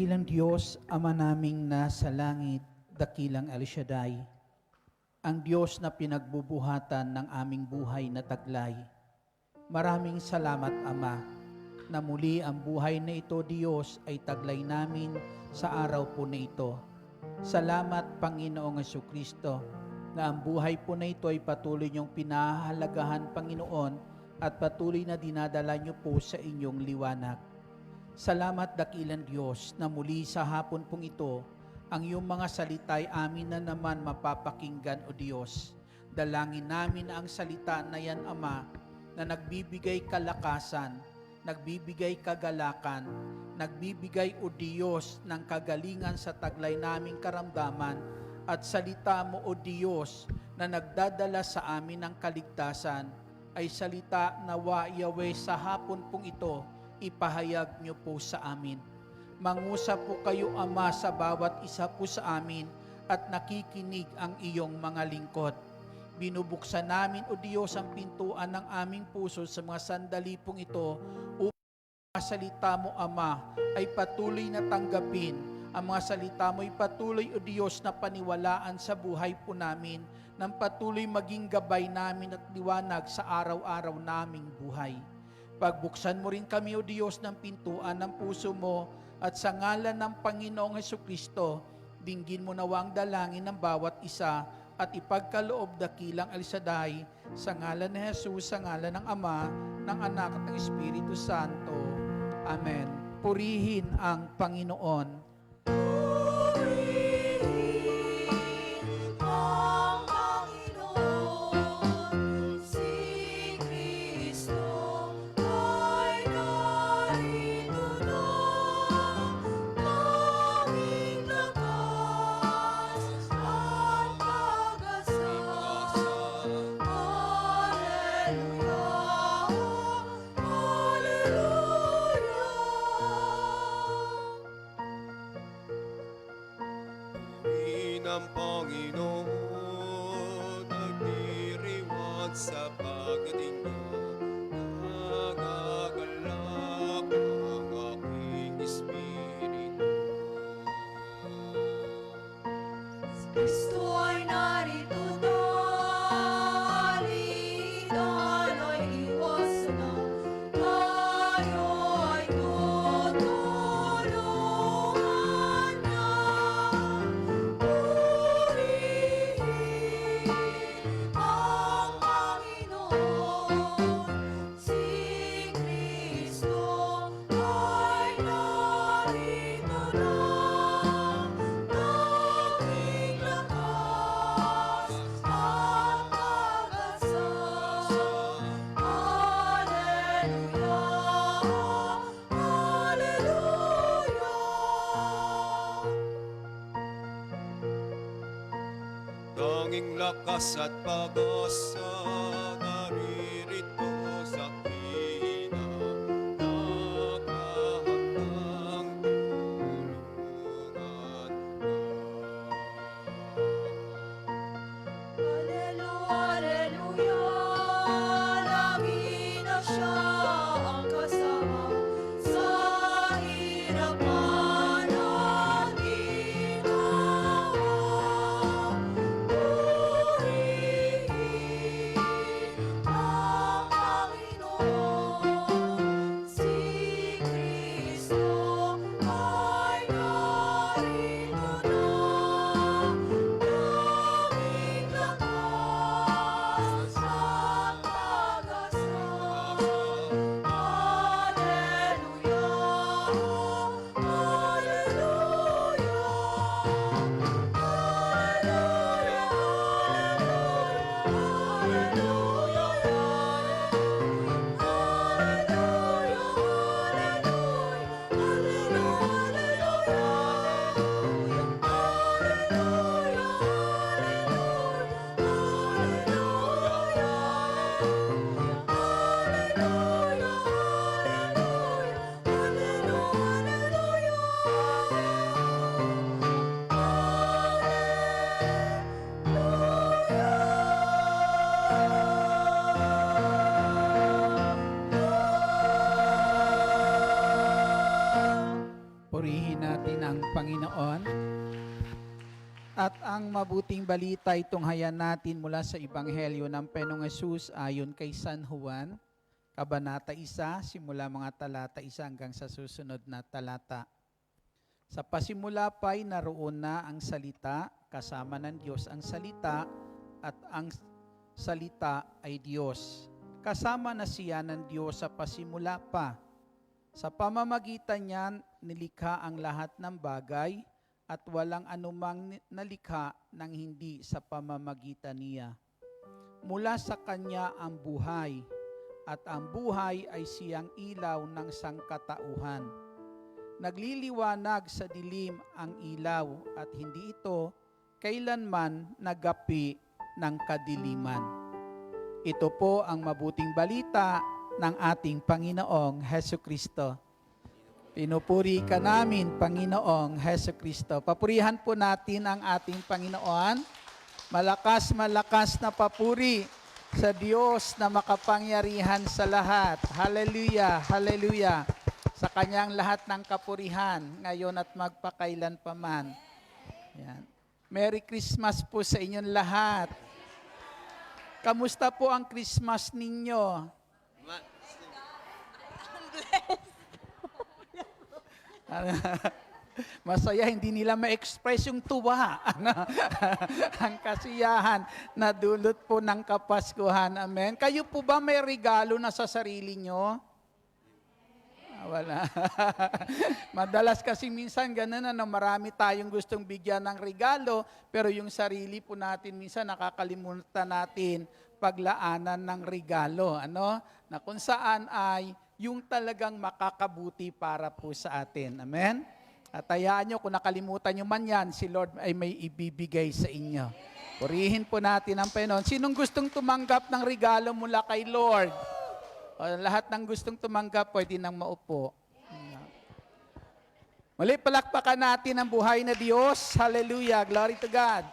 Dakilang Diyos, Ama naming nasa langit, dakilang El Shaddai, ang Diyos na pinagbubuhatan ng aming buhay na taglay. Maraming salamat, Ama, na muli ang buhay na ito, Diyos, ay taglay namin sa araw po na ito. Salamat, Panginoong Jesucristo, na ang buhay po na ito ay patuloy niyong pinahahalagahan, Panginoon, at patuloy na dinadala niyo po sa inyong liwanag. Salamat, dakilang Diyos, na muli sa hapon pong ito, ang iyong mga salita ay amin na naman mapapakinggan, O Diyos. Dalangin namin ang salita na yan, Ama, na nagbibigay kalakasan, nagbibigay kagalakan, nagbibigay, O Diyos, ng kagalingan sa taglay naming karamdaman, at salita mo, O Diyos, na nagdadala sa amin ng kaligtasan, ay salita nawa, Yahweh, sa hapon pong ito, ipahayag niyo po sa amin. Mangusap po kayo, Ama, sa bawat isa po sa amin at nakikinig ang iyong mga lingkod. Binubuksan namin, O Diyos, ang pintuan ng aming puso sa mga sandali pong ito upang ang salita mo, Ama, ay patuloy na tanggapin. Ang mga salita mo ay patuloy, O Diyos, na paniwalaan sa buhay po namin, nang patuloy maging gabay namin at liwanag sa araw-araw naming buhay. Pagbuksan mo rin kami, O Diyos, ng pintuan ng puso mo, at sa ngalan ng Panginoong Jesucristo, dinggin mo nawa ang dalangin ng bawat isa at ipagkaloob dakilang El Shaddai, sa ngalan ni Jesus, sa ngalan ng Ama, ng Anak at ng Espiritu Santo. Amen. Purihin ang Panginoon. Ng Panginoon, nagdiriwag sa pagdating niya, nagagalak ang aking espiritu. Si Kristo ay narito na, litan ay iwas na, tayo ay tutulungan na. Ang Panginoon, si Kristo ay narito na, tanging lakas at pag-asa. Hallelujah, hallelujah. Tanging lakas at pag-asa, naririto sa kina, nakahandang tulungan Hallelujah, lagi na siya ang kasama sa hirap man at ginawa. Purihin mabuting balita ay tunghayan natin mula sa Ebanghelyo ng Panginoong Hesus ayon kay San Juan, Kabanata 1, simula mga talata 1 hanggang sa susunod na talata. Sa pasimula pa'y naroon na ang salita, kasama ng Diyos ang salita, at ang salita ay Diyos. Kasama na siya ng Diyos sa pasimula pa. Sa pamamagitan niya, nilikha ang lahat ng bagay, at walang anumang nalikha nang hindi sa pamamagitan niya. Mula sa Kanya ang buhay, at ang buhay ay siyang ilaw ng sangkatauhan. Nagliliwanag sa dilim ang ilaw, at hindi ito kailanman nagapi ng kadiliman. Ito po ang mabuting balita ng ating Panginoong Hesukristo. Pinupuri ka namin, Panginoong Hesukristo. Papurihan po natin ang ating Panginoon. Malakas na papuri sa Diyos na makapangyarihan sa lahat. Hallelujah, hallelujah. Sa Kanyang lahat ng kapurihan, ngayon at magpakailan pa man. Yan. Merry Christmas po sa inyong lahat. Kamusta po ang Christmas ninyo? Masaya, hindi nila ma-express yung tuwa. Ang kasiyahan na dulot po ng Kapaskuhan. Amen. Kayo po ba may regalo na sa sarili nyo? Wala. Madalas kasi minsan ganun na marami tayong gustong bigyan ng regalo, pero yung sarili po natin minsan nakakalimutan natin paglaanan ng regalo. Na kung saan ay yung talagang makakabuti para po sa atin. Amen? At hayaan nyo, kung nakalimutan nyo man yan, si Lord ay may ibibigay sa inyo. Purihin po natin ang Panginoon. Sinong gustong tumanggap ng regalo mula kay Lord? O, lahat ng gustong tumanggap, pwede nang maupo. Muli, palakpakan natin ang buhay na Diyos. Hallelujah. Glory to God.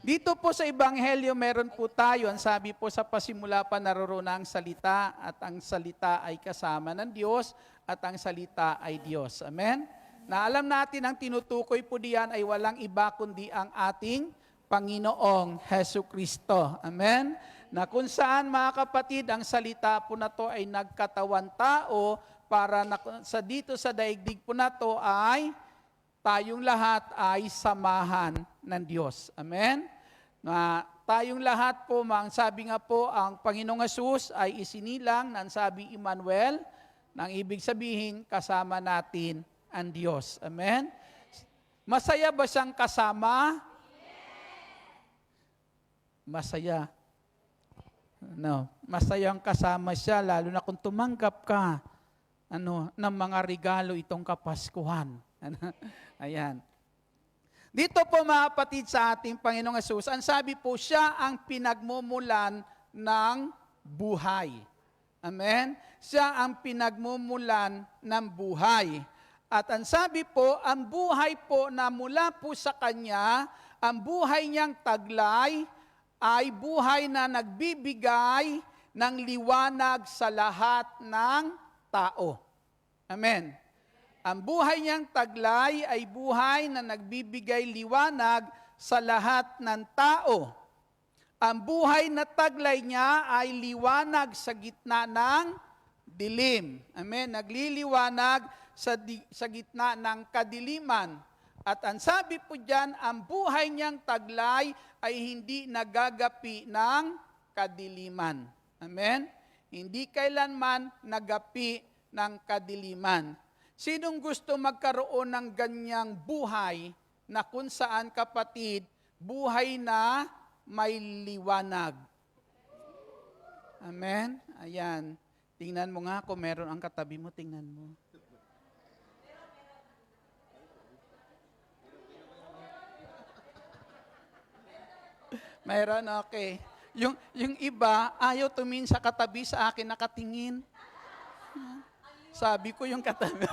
Dito po sa Ebanghelyo, meron po tayo, ang sabi po sa pasimula pa, naroon ang salita, at ang salita ay kasama ng Diyos, at ang salita ay Diyos. Amen? Na alam natin, ang tinutukoy po diyan ay walang iba kundi ang ating Panginoong Hesukristo. Amen? Na kung saan, mga kapatid, ang salita po na to ay nagkatawan tao, para dito sa daigdig po na to ay tayong lahat ay samahan ng Diyos. Amen? Na tayong lahat po, sabi nga po, ang Panginoong Hesus ay isinilang, nang sabi Emmanuel, nang ibig sabihin, kasama natin ang Diyos. Amen? Masaya ba siyang kasama? Masaya. No, masayang kasama siya, lalo na kung tumanggap ka ng mga regalo itong Kapaskuhan. Ayan. Dito po, mga kapatid, sa ating Panginoong Hesus, ang sabi po, siya ang pinagmumulan ng buhay. Amen? Siya ang pinagmumulan ng buhay. At ang sabi po, ang buhay po na mula po sa Kanya, ang buhay niyang taglay, ay buhay na nagbibigay ng liwanag sa lahat ng tao. Amen. Ang buhay niyang taglay ay buhay na nagbibigay liwanag sa lahat ng tao. Ang buhay na taglay niya ay liwanag sa gitna ng dilim. Amen. Nagliliwanag sa gitna ng kadiliman. At ang sabi po diyan, ang buhay niyang taglay ay hindi nagagapi ng kadiliman. Amen? Hindi kailanman nagapi ng kadiliman. Sinong gusto magkaroon ng ganyang buhay na kung saan, kapatid, buhay na may liwanag? Amen? Ayan. Tingnan mo nga kung meron ang katabi mo, tingnan mo. Mayroon, okay. Yung iba, ayaw tumingin sa katabi, sa akin nakatingin. Sabi ko yung katabi.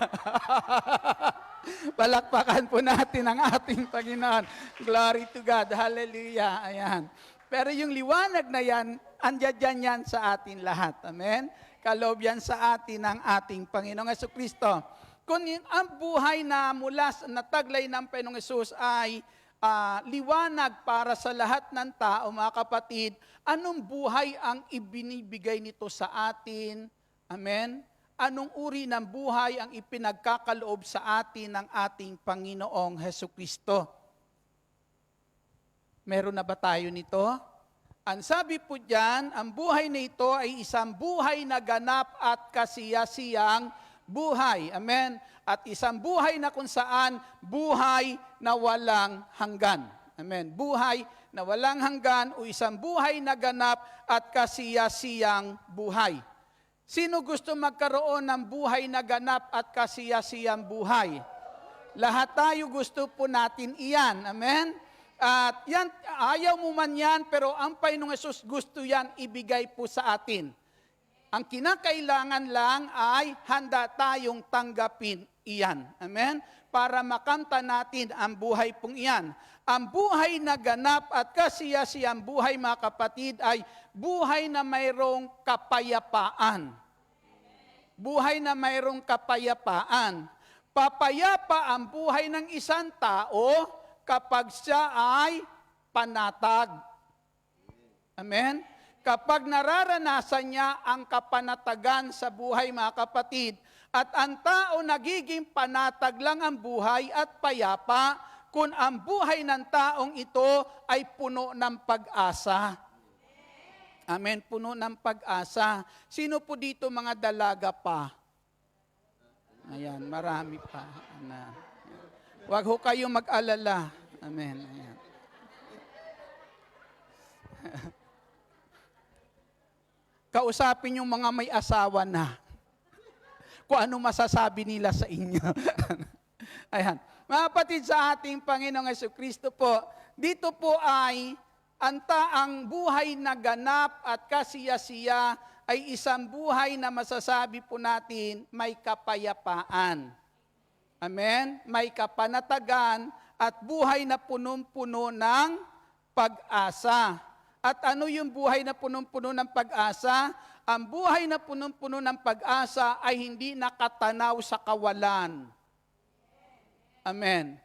Palakpakan po natin ang ating Panginoon. Glory to God. Hallelujah. Ayan. Pero yung liwanag na yan, andyan yan sa atin lahat. Amen? Kaloob yan sa atin ng ating Panginoong Hesukristo. Kung ang buhay na mula na taglay ng Panginoong Hesus ay liwanag para sa lahat ng tao, mga kapatid, anong buhay ang ibinibigay nito sa atin? Amen? Anong uri ng buhay ang ipinagkakaloob sa atin ng ating Panginoong Hesukristo? Meron na ba tayo nito? Ang sabi po diyan, ang buhay na ito ay isang buhay na ganap at kasiyasiyang buhay. Amen? At isang buhay na kung saan buhay na walang hanggan. Amen? Buhay na walang hanggan o isang buhay na ganap at kasiyasiyang buhay. Sino gusto magkaroon ng buhay na ganap at kasiyasiyang buhay? Lahat tayo gusto po natin iyan. Amen? At yan, ayaw mo man yan, pero ang Panginoong Hesus gusto yan ibigay po sa atin. Ang kinakailangan lang ay handa tayong tanggapin iyan. Amen? Para makamta natin ang buhay pong iyan. Ang buhay na ganap at kasiyasiyang buhay, mga kapatid, ay buhay na mayroong kapayapaan. Buhay na mayroong kapayapaan. Papayapa ang buhay ng isang tao kapag siya ay panatag. Amen? Kapag nararanasan niya ang kapanatagan sa buhay, mga kapatid, at ang tao nagiging panatag lang ang buhay at payapa kung ang buhay ng taong ito ay puno ng pag-asa. Amen, puno ng pag-asa. Sino po dito mga dalaga pa? Ayan, marami pa. Huwag ho kayong mag-alala. Amen. Ayan. Kausapin yung mga may asawa na. Kung ano masasabi nila sa inyo. Ayan. Mga kapatid, sa ating Panginoong Jesucristo po, dito po ay ang buhay na ganap at kasiyasiya ay isang buhay na masasabi po natin may kapayapaan. Amen? May kapanatagan at buhay na punong-puno ng pag-asa. At ano yung buhay na punong-puno ng pag-asa? Ang buhay na punong-puno ng pag-asa ay hindi nakatanaw sa kawalan. Amen.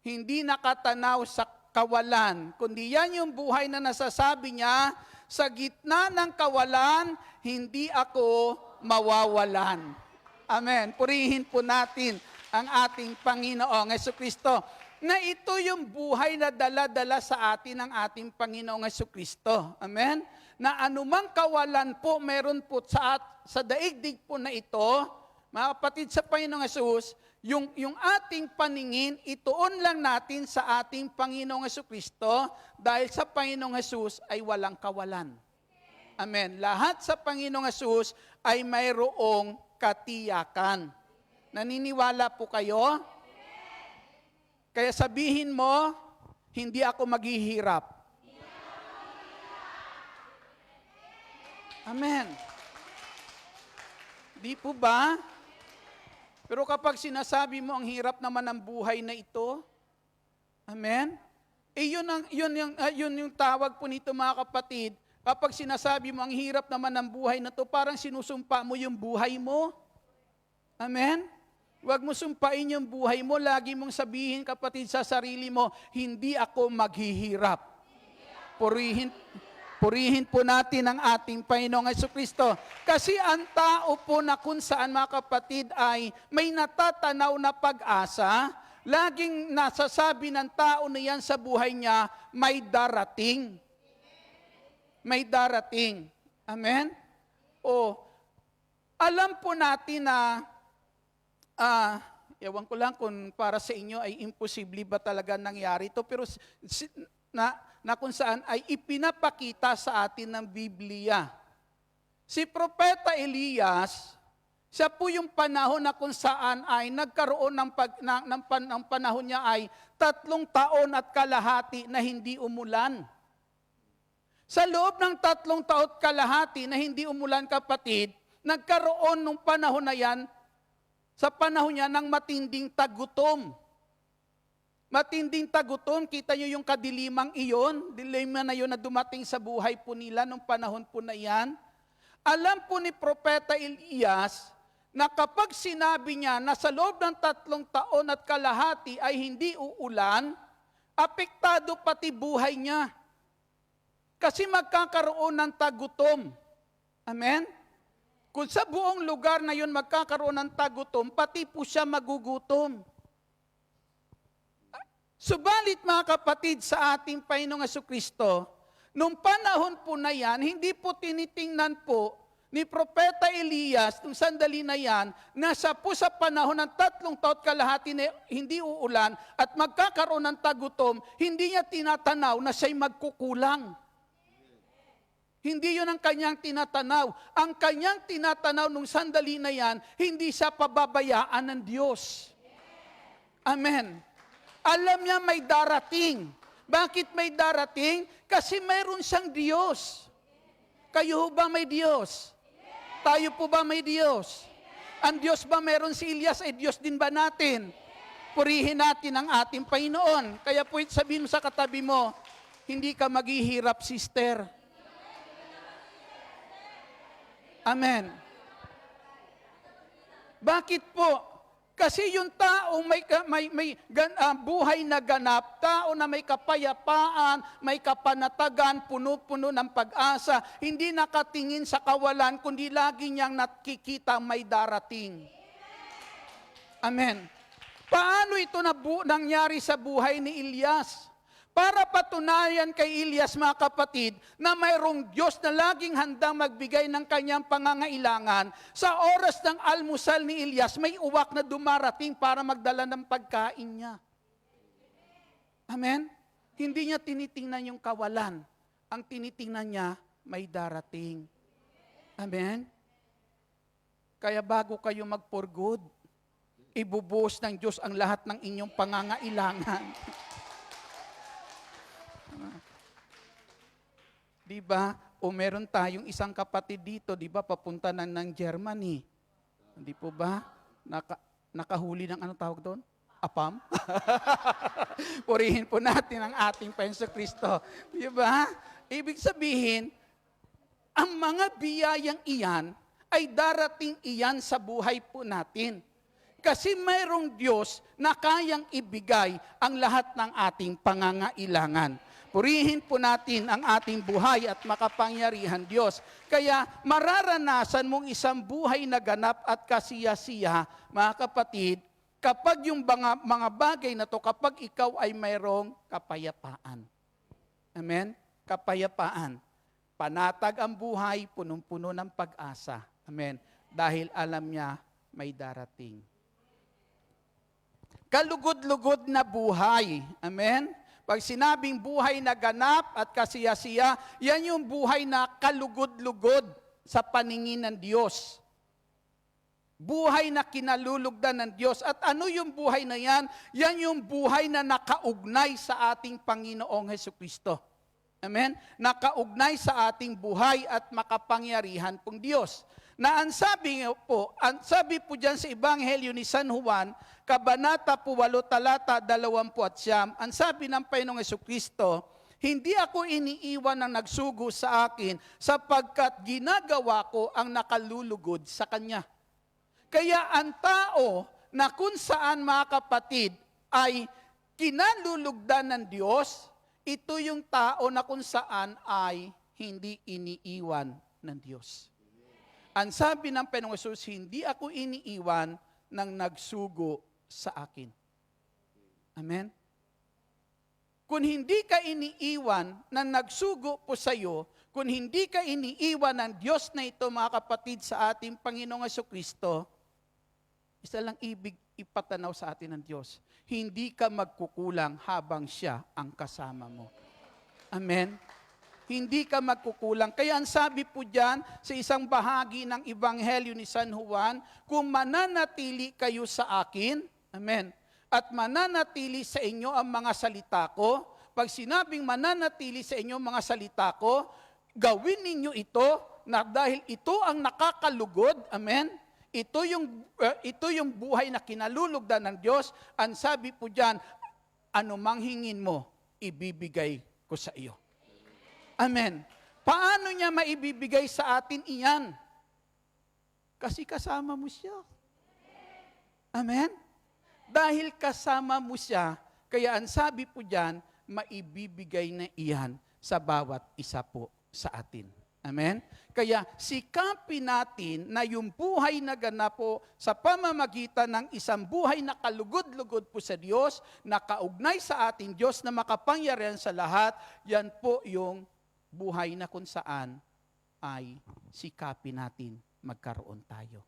Hindi nakatanaw sa kawalan, kundi yan yung buhay na nasasabi niya, sa gitna ng kawalan, hindi ako mawawalan. Amen. Purihin po natin ang ating Panginoong Jesucristo, na ito yung buhay na dala-dala sa atin ng ating Panginoong Jesucristo. Amen? Na anumang kawalan po meron po sa daigdig po na ito, mga kapatid sa Panginoong Jesus, yung ating paningin, ituon lang natin sa ating Panginoong Jesucristo dahil sa Panginoong Jesus ay walang kawalan. Amen. Lahat sa Panginoong Jesus ay mayroong katiyakan. Naniniwala po kayo? Kaya sabihin mo, hindi ako maghihirap. Amen. Di po ba? Pero kapag sinasabi mo, ang hirap naman ng buhay na ito, amen? Yun yung tawag po nito, mga kapatid. Kapag sinasabi mo, ang hirap naman ng buhay na ito, parang sinusumpa mo yung buhay mo. Amen? Huwag mo sumpain yung buhay mo. Lagi mong sabihin, kapatid, sa sarili mo, hindi ako maghihirap. Purihin po natin ang ating Panginoong Jesucristo. Kasi ang tao po na kung saan, mga kapatid, ay may natatanaw na pag-asa, laging nasasabi ng tao na yan sa buhay niya, may darating. May darating. Amen? O, alam po natin na, ewan ko lang kung para sa inyo ay imposible ba talaga nangyari ito, pero na kung saan ay ipinapakita sa atin ng Biblia. Si Propeta Elias, siya po yung panahon na kung saan ay nagkaroon ng panahon niya ay 3 taon at kalahati na hindi umulan. Sa loob ng 3 taon at kalahati na hindi umulan, kapatid, nagkaroon nung panahon na yan, sa panahon niya ng matinding tagutom. Matinding tagutom, kita nyo yung kadilimang iyon, dilema na yun na dumating sa buhay po nila nung panahon po na yan. Alam po ni Propeta Elias na kapag sinabi niya na sa loob ng 3 taon at kalahati ay hindi uulan, Apektado pati buhay niya. Kasi magkakaroon ng tagutom. Amen? Kung sa buong lugar na yun magkakaroon ng tagutom, pati po siya magugutom. Subalit mga kapatid sa ating Panginoong Jesucristo, nung panahon po na yan, hindi po tinitingnan po ni Propeta Elias, nung sandali na yan, nasa po sa panahon ng 3 taon kalahati na hindi uulan at magkakaroon ng tagutom, hindi niya tinatanaw na siya'y magkukulang. Hindi yun ang kanyang tinatanaw. Ang kanyang tinatanaw nung sandali na yan, hindi siya pababayaan ng Diyos. Amen. Alam niya may darating. Bakit may darating? Kasi mayroon siyang Diyos. Kayo ba may Diyos? Tayo po ba may Diyos? Ang Diyos ba meron si Elias ay Diyos din ba natin? Purihin natin ang ating Panginoon. Kaya po sabihin mo sa katabi mo, hindi ka maghihirap, sister. Amen. Bakit po? Kasi yung taong may buhay na ganap, tao na may kapayapaan, may kapanatagan, puno-puno ng pag-asa, hindi nakatingin sa kawalan, kundi lagi niyang nakikita may darating. Amen. Paano ito nangyari sa buhay ni Elias? Para patunayan kay Elias, mga kapatid, na mayroong Diyos na laging handang magbigay ng kanyang pangangailangan, sa oras ng almusal ni Elias, may uwak na dumarating para magdala ng pagkain niya. Amen? Hindi niya tinitingnan yung kawalan. Ang tinitingnan niya, may darating. Amen? Kaya bago kayo mag-for good, ibubuhos ng Diyos ang lahat ng inyong pangangailangan. Di ba? O meron tayong isang kapatid dito, di ba, papunta ng Germany. Hindi po ba? Nakahuli ng anong tawag doon? Apam? Purihin po natin ang ating Panginoon Kristo. Di ba? Ibig sabihin, ang mga biyayang iyan ay darating iyan sa buhay po natin. Kasi mayroong Diyos na kayang ibigay ang lahat ng ating pangangailangan. Purihin po natin ang ating buhay at makapangyarihan Diyos. Kaya mararanasan mong isang buhay na ganap at kasiyasiya, mga kapatid, kapag yung mga bagay na to, kapag ikaw ay mayroong kapayapaan. Amen? Kapayapaan. Panatag ang buhay, punong-puno ng pag-asa. Amen? Dahil alam niya may darating. Kalugod-lugod na buhay. Amen? Pag sinabing buhay na ganap at kasiyasiya, yan yung buhay na kalugod-lugod sa paningin ng Diyos. Buhay na kinalulugdan ng Diyos. At ano yung buhay na yan? Yan yung buhay na nakaugnay sa ating Panginoong Jesucristo. Amen? Nakaugnay sa ating buhay at makapangyarihan pong Diyos. Na ang sabi po dyan sa Ebanghelyo ni San Juan, Kabanata 8, talata 29, ang sabi ng Panginoong Jesucristo, hindi ako iniiwan ng nagsugo sa akin sapagkat ginagawa ko ang nakalulugod sa Kanya. Kaya ang tao na kung saan, mga kapatid, ay kinalulugdan ng Diyos, ito yung tao na kung saan ay hindi iniiwan ng Diyos. Ang sabi ng Panginoong Hesus, hindi ako iniiwan ng nagsugo sa akin. Amen? Kung hindi ka iniiwan ng nagsugo po sa iyo, kung hindi ka iniiwan ng Diyos na ito, mga kapatid, sa ating Panginoong Jesucristo, isa lang ibig ipatanaw sa atin ng Diyos. Hindi ka magkukulang habang siya ang kasama mo. Amen? Hindi ka magkukulang. Kaya ang sabi po dyan sa isang bahagi ng Ebanghelyo ni San Juan, kung mananatili kayo sa akin, amen, at mananatili sa inyo ang mga salita ko, pag sinabing mananatili sa inyo ang mga salita ko, gawin ninyo ito na dahil ito ang nakakalugod, amen, ito yung buhay na kinalulugdan ng Diyos, ang sabi po dyan, anumang hingin mo, ibibigay ko sa iyo. Amen. Paano niya maibibigay sa atin iyan? Kasi kasama mo siya. Amen? Dahil kasama mo siya, Kaya ang sabi po diyan, maibibigay na iyan sa bawat isa po sa atin. Amen? Kaya sikapin natin na yung buhay na ganap po sa pamamagitan ng isang buhay na kalugod-lugod po sa Diyos, na kaugnay sa ating Diyos na makapangyarihan sa lahat, yan po yung buhay na kung saan ay sikapin natin magkaroon tayo.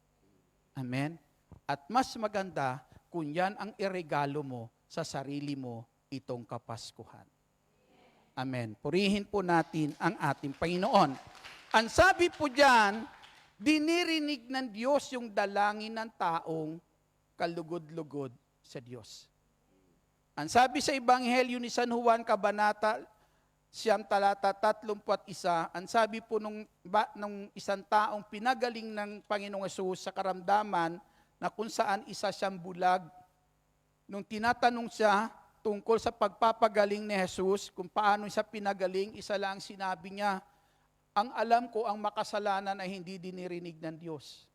Amen? At mas maganda kung yan ang iregalo mo sa sarili mo itong Kapaskuhan. Amen. Purihin po natin ang ating Panginoon. Ang sabi po diyan, dinirinig ng Diyos yung dalangin ng taong kalugod-lugod sa Diyos. Ang sabi sa Ebanghelyo ni San Juan, Kabanata 9, talata 31, ang sabi po nung isang taong pinagaling ng Panginoong Hesus sa karamdaman na kung saan isa siyang bulag. Nung tinatanong siya tungkol sa pagpapagaling ni Jesus, kung paano siya pinagaling, isa lang sinabi niya, ang alam ko ang makasalanan ay hindi dinirinig ng Diyos.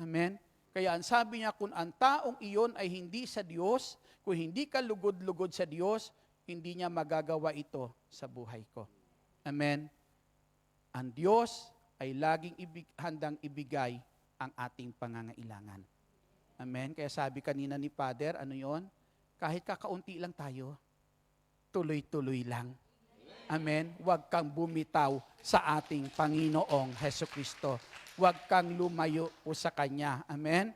Amen? Kaya ang sabi niya, kung ang taong iyon ay hindi sa Diyos, kung hindi ka lugod-lugod sa Diyos, hindi niya magagawa ito sa buhay ko. Amen? Ang Diyos ay laging handang ibigay ang ating pangangailangan. Amen? Kaya sabi kanina ni Father, ano yon? Kahit kakaunti lang tayo, tuloy-tuloy lang. Amen? Huwag kang bumitaw sa ating Panginoong Hesukristo. Huwag kang lumayo po sa Kanya. Amen?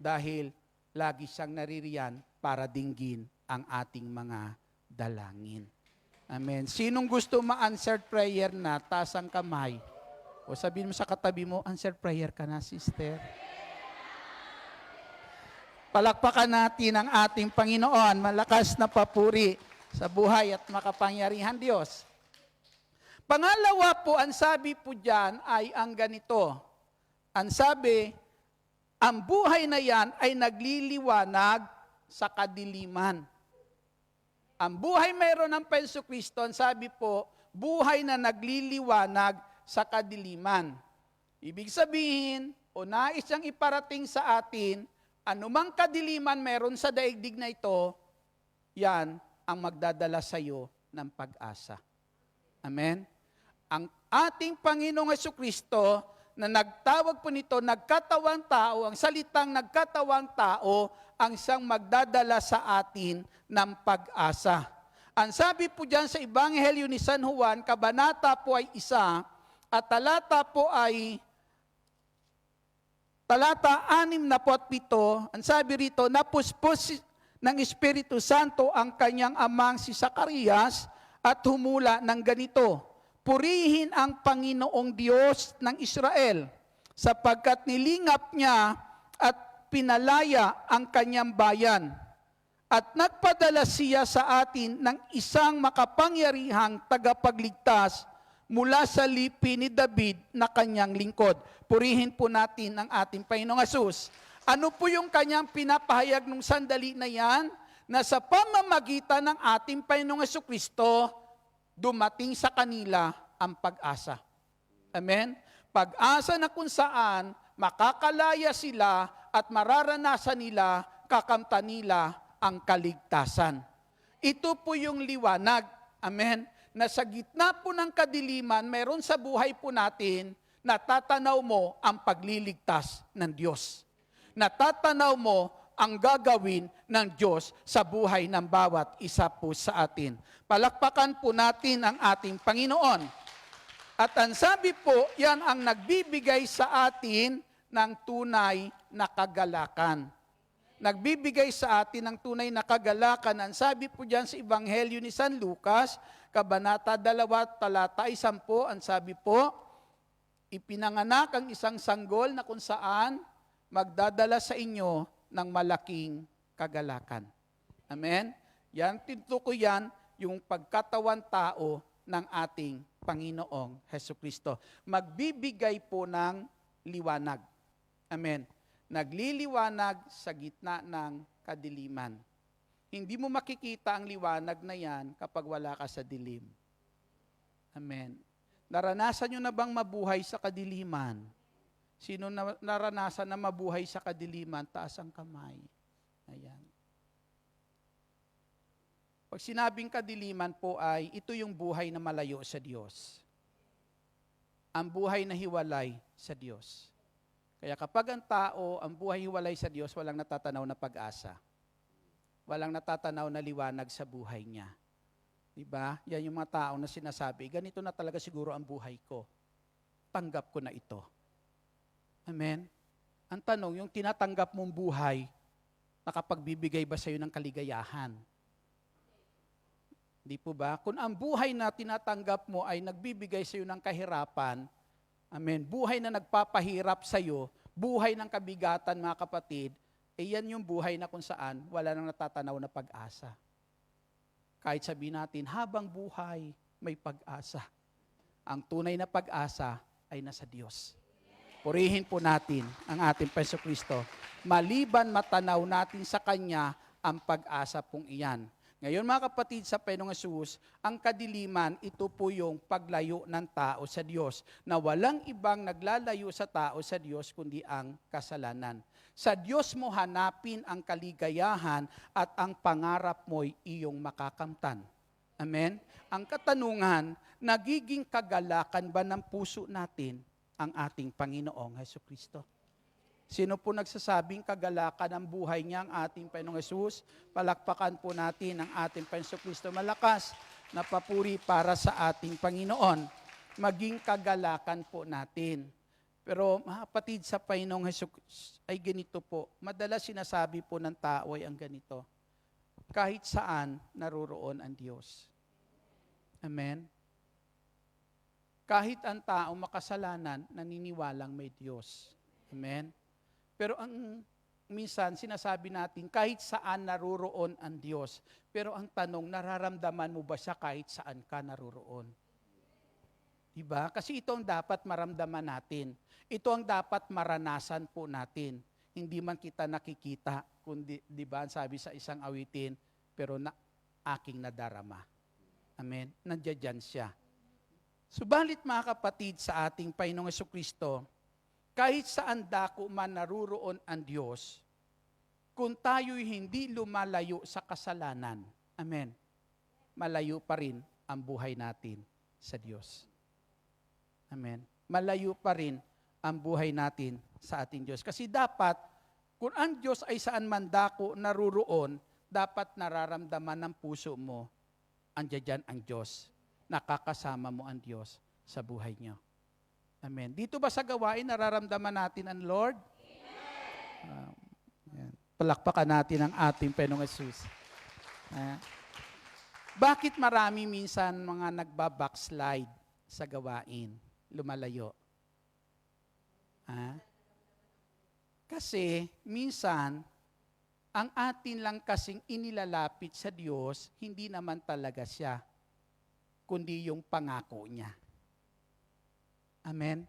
Dahil lagi siyang naririyan para dinggin ang ating mga dalangin. Amen? Sinong gusto ma-answered prayer na, taas ang kamay? O sabihin mo sa katabi mo, answered prayer ka na, sister. Palakpakan natin ang ating Panginoon, malakas na papuri sa buhay at makapangyarihan Diyos. Pangalawa po, ang sabi po diyan ay ang ganito. Ang sabi, ang buhay na yan ay nagliliwanag sa kadiliman. Ang buhay mayroon ng Jesucristo, ang sabi po, buhay na nagliliwanag sa kadiliman. Ibig sabihin, o nais niyang iparating sa atin, anumang kadiliman meron sa daigdig na ito, yan ang magdadala sa iyo ng pag-asa. Amen? Ang ating Panginoong Jesucristo na nagtawag po nito, nagkatawang tao, ang salitang nagkatawang tao, ang siyang magdadala sa atin ng pag-asa. Ang sabi po dyan sa Ebanghelyo ni San Juan, Kabanata po ay 1, at talata po ay talata 67, ang sabi rito, napuspos ng Espiritu Santo ang kanyang amang si Zacarias at humula ng ganito, purihin ang Panginoong Diyos ng Israel, sapagkat nilingap niya at pinalaya ang kanyang bayan. At nagpadala siya sa atin ng isang makapangyarihang tagapagligtas mula sa lipi ni David na kanyang lingkod. Purihin po natin ang ating Panginoong Hesus. Ano po yung kanyang pinapahayag nung sandali na yan? Na sa pamamagitan ng ating Panginoong Hesukristo, dumating sa kanila ang pag-asa. Amen? Pag-asa na kung saan makakalaya sila at mararanasan nila, kakamtan nila ang kaligtasan. Ito po yung liwanag. Amen? Na sa gitna po ng kadiliman, meron sa buhay po natin, natatanaw mo ang pagliligtas ng Diyos. Natatanaw mo ang gagawin ng Diyos sa buhay ng bawat isa po sa atin. Palakpakan po natin ang ating Panginoon. At ang sabi po, yan ang nagbibigay sa atin ng tunay na kagalakan. Nagbibigay sa atin ng tunay na kagalakan. Ang sabi po dyan sa Ebanghelyo ni San Lucas, Kabanata 2, talata 10, ang sabi po, ipinanganak ang isang sanggol na kung saan magdadala sa inyo ng malaking kagalakan. Amen? Yan, tinutukoy yan, yung pagkatawan tao ng ating Panginoong Hesukristo. Magbibigay po ng liwanag. Amen? Nagliliwanag sa gitna ng kadiliman. Hindi mo makikita ang liwanag na yan kapag wala ka sa dilim. Amen. Naranasan nyo na bang mabuhay sa kadiliman? Sino naranasan na mabuhay sa kadiliman? Taas ang kamay. Ayan. Pag sinabing kadiliman po ay, ito yung buhay na malayo sa Diyos. Ang buhay na hiwalay sa Diyos. Kaya kapag ang tao, ang buhay hiwalay sa Diyos, walang natatanaw na pag-asa. Walang natatanaw na liwanag sa buhay niya. Diba? Yan yung mga tao na sinasabi, ganito na talaga siguro ang buhay ko. Tanggap ko na ito. Amen? Ang tanong, yung tinatanggap mong buhay, nakapagbibigay ba sa iyo ng kaligayahan? Di po ba? Kung ang buhay na tinatanggap mo ay nagbibigay sa iyo ng kahirapan, amen, buhay na nagpapahirap sa iyo, buhay ng kabigatan mga kapatid, yan yung buhay na kung saan wala nang natatanaw na pag-asa. Kahit sabihin natin, habang buhay, may pag-asa. Ang tunay na pag-asa ay nasa Diyos. Purihin po natin ang ating Jesucristo. Maliban matanaw natin sa Kanya ang pag-asa pong iyan. Ngayon mga kapatid sa Panginoong Hesus, ang kadiliman, ito po yung paglayo ng tao sa Diyos, na walang ibang naglalayo sa tao sa Diyos kundi ang kasalanan. Sa Diyos mo hanapin ang kaligayahan at ang pangarap mo'y iyong makakamtan. Amen? Ang katanungan, nagiging kagalakan ba ng puso natin ang ating Panginoong Jesucristo? Sino po nagsasabing kagalakan ng buhay niya ang ating Panginoong Hesus? Palakpakan po natin ang ating Panginoong Jesucristo malakas na papuri para sa ating Panginoon. Maging kagalakan po natin. Pero mga kapatid sa Panginoong Hesus ay ganito po. Madalas sinasabi po ng tao ay ang ganito. Kahit saan naroroon ang Diyos. Amen? Kahit ang tao makasalanan, naniniwalang may Diyos. Amen? Pero ang minsan sinasabi natin, kahit saan naroroon ang Diyos. Pero ang tanong, nararamdaman mo ba siya kahit saan ka naroroon? Diba? Kasi ito ang dapat maramdaman natin. Ito ang dapat maranasan po natin. Hindi man kita nakikita, kundi, diba, sabi sa isang awitin, pero aking nadarama. Amen? Nandiyan siya. Subalit mga kapatid sa ating Panginoong Jesucristo, kahit saan dako man naruroon ang Diyos, kung tayo'y hindi lumalayo sa kasalanan, amen, malayo pa rin ang buhay natin sa Diyos. Amen. Malayo pa rin ang buhay natin sa ating Diyos. Kasi dapat, kung ang Diyos ay saan man dako naruroon, dapat nararamdaman ng puso mo, andiyan ang Diyos, nakakasama mo ang Diyos sa buhay niyo. Amen. Dito ba sa gawain, nararamdaman natin ang Lord? Amen. Palakpakan natin ang ating Panginoong Hesus. Bakit marami minsan mga nagbabackslide sa gawain, lumalayo? Kasi minsan, ang atin lang kasing inilalapit sa Diyos, hindi naman talaga siya, kundi yung pangako niya. Amen?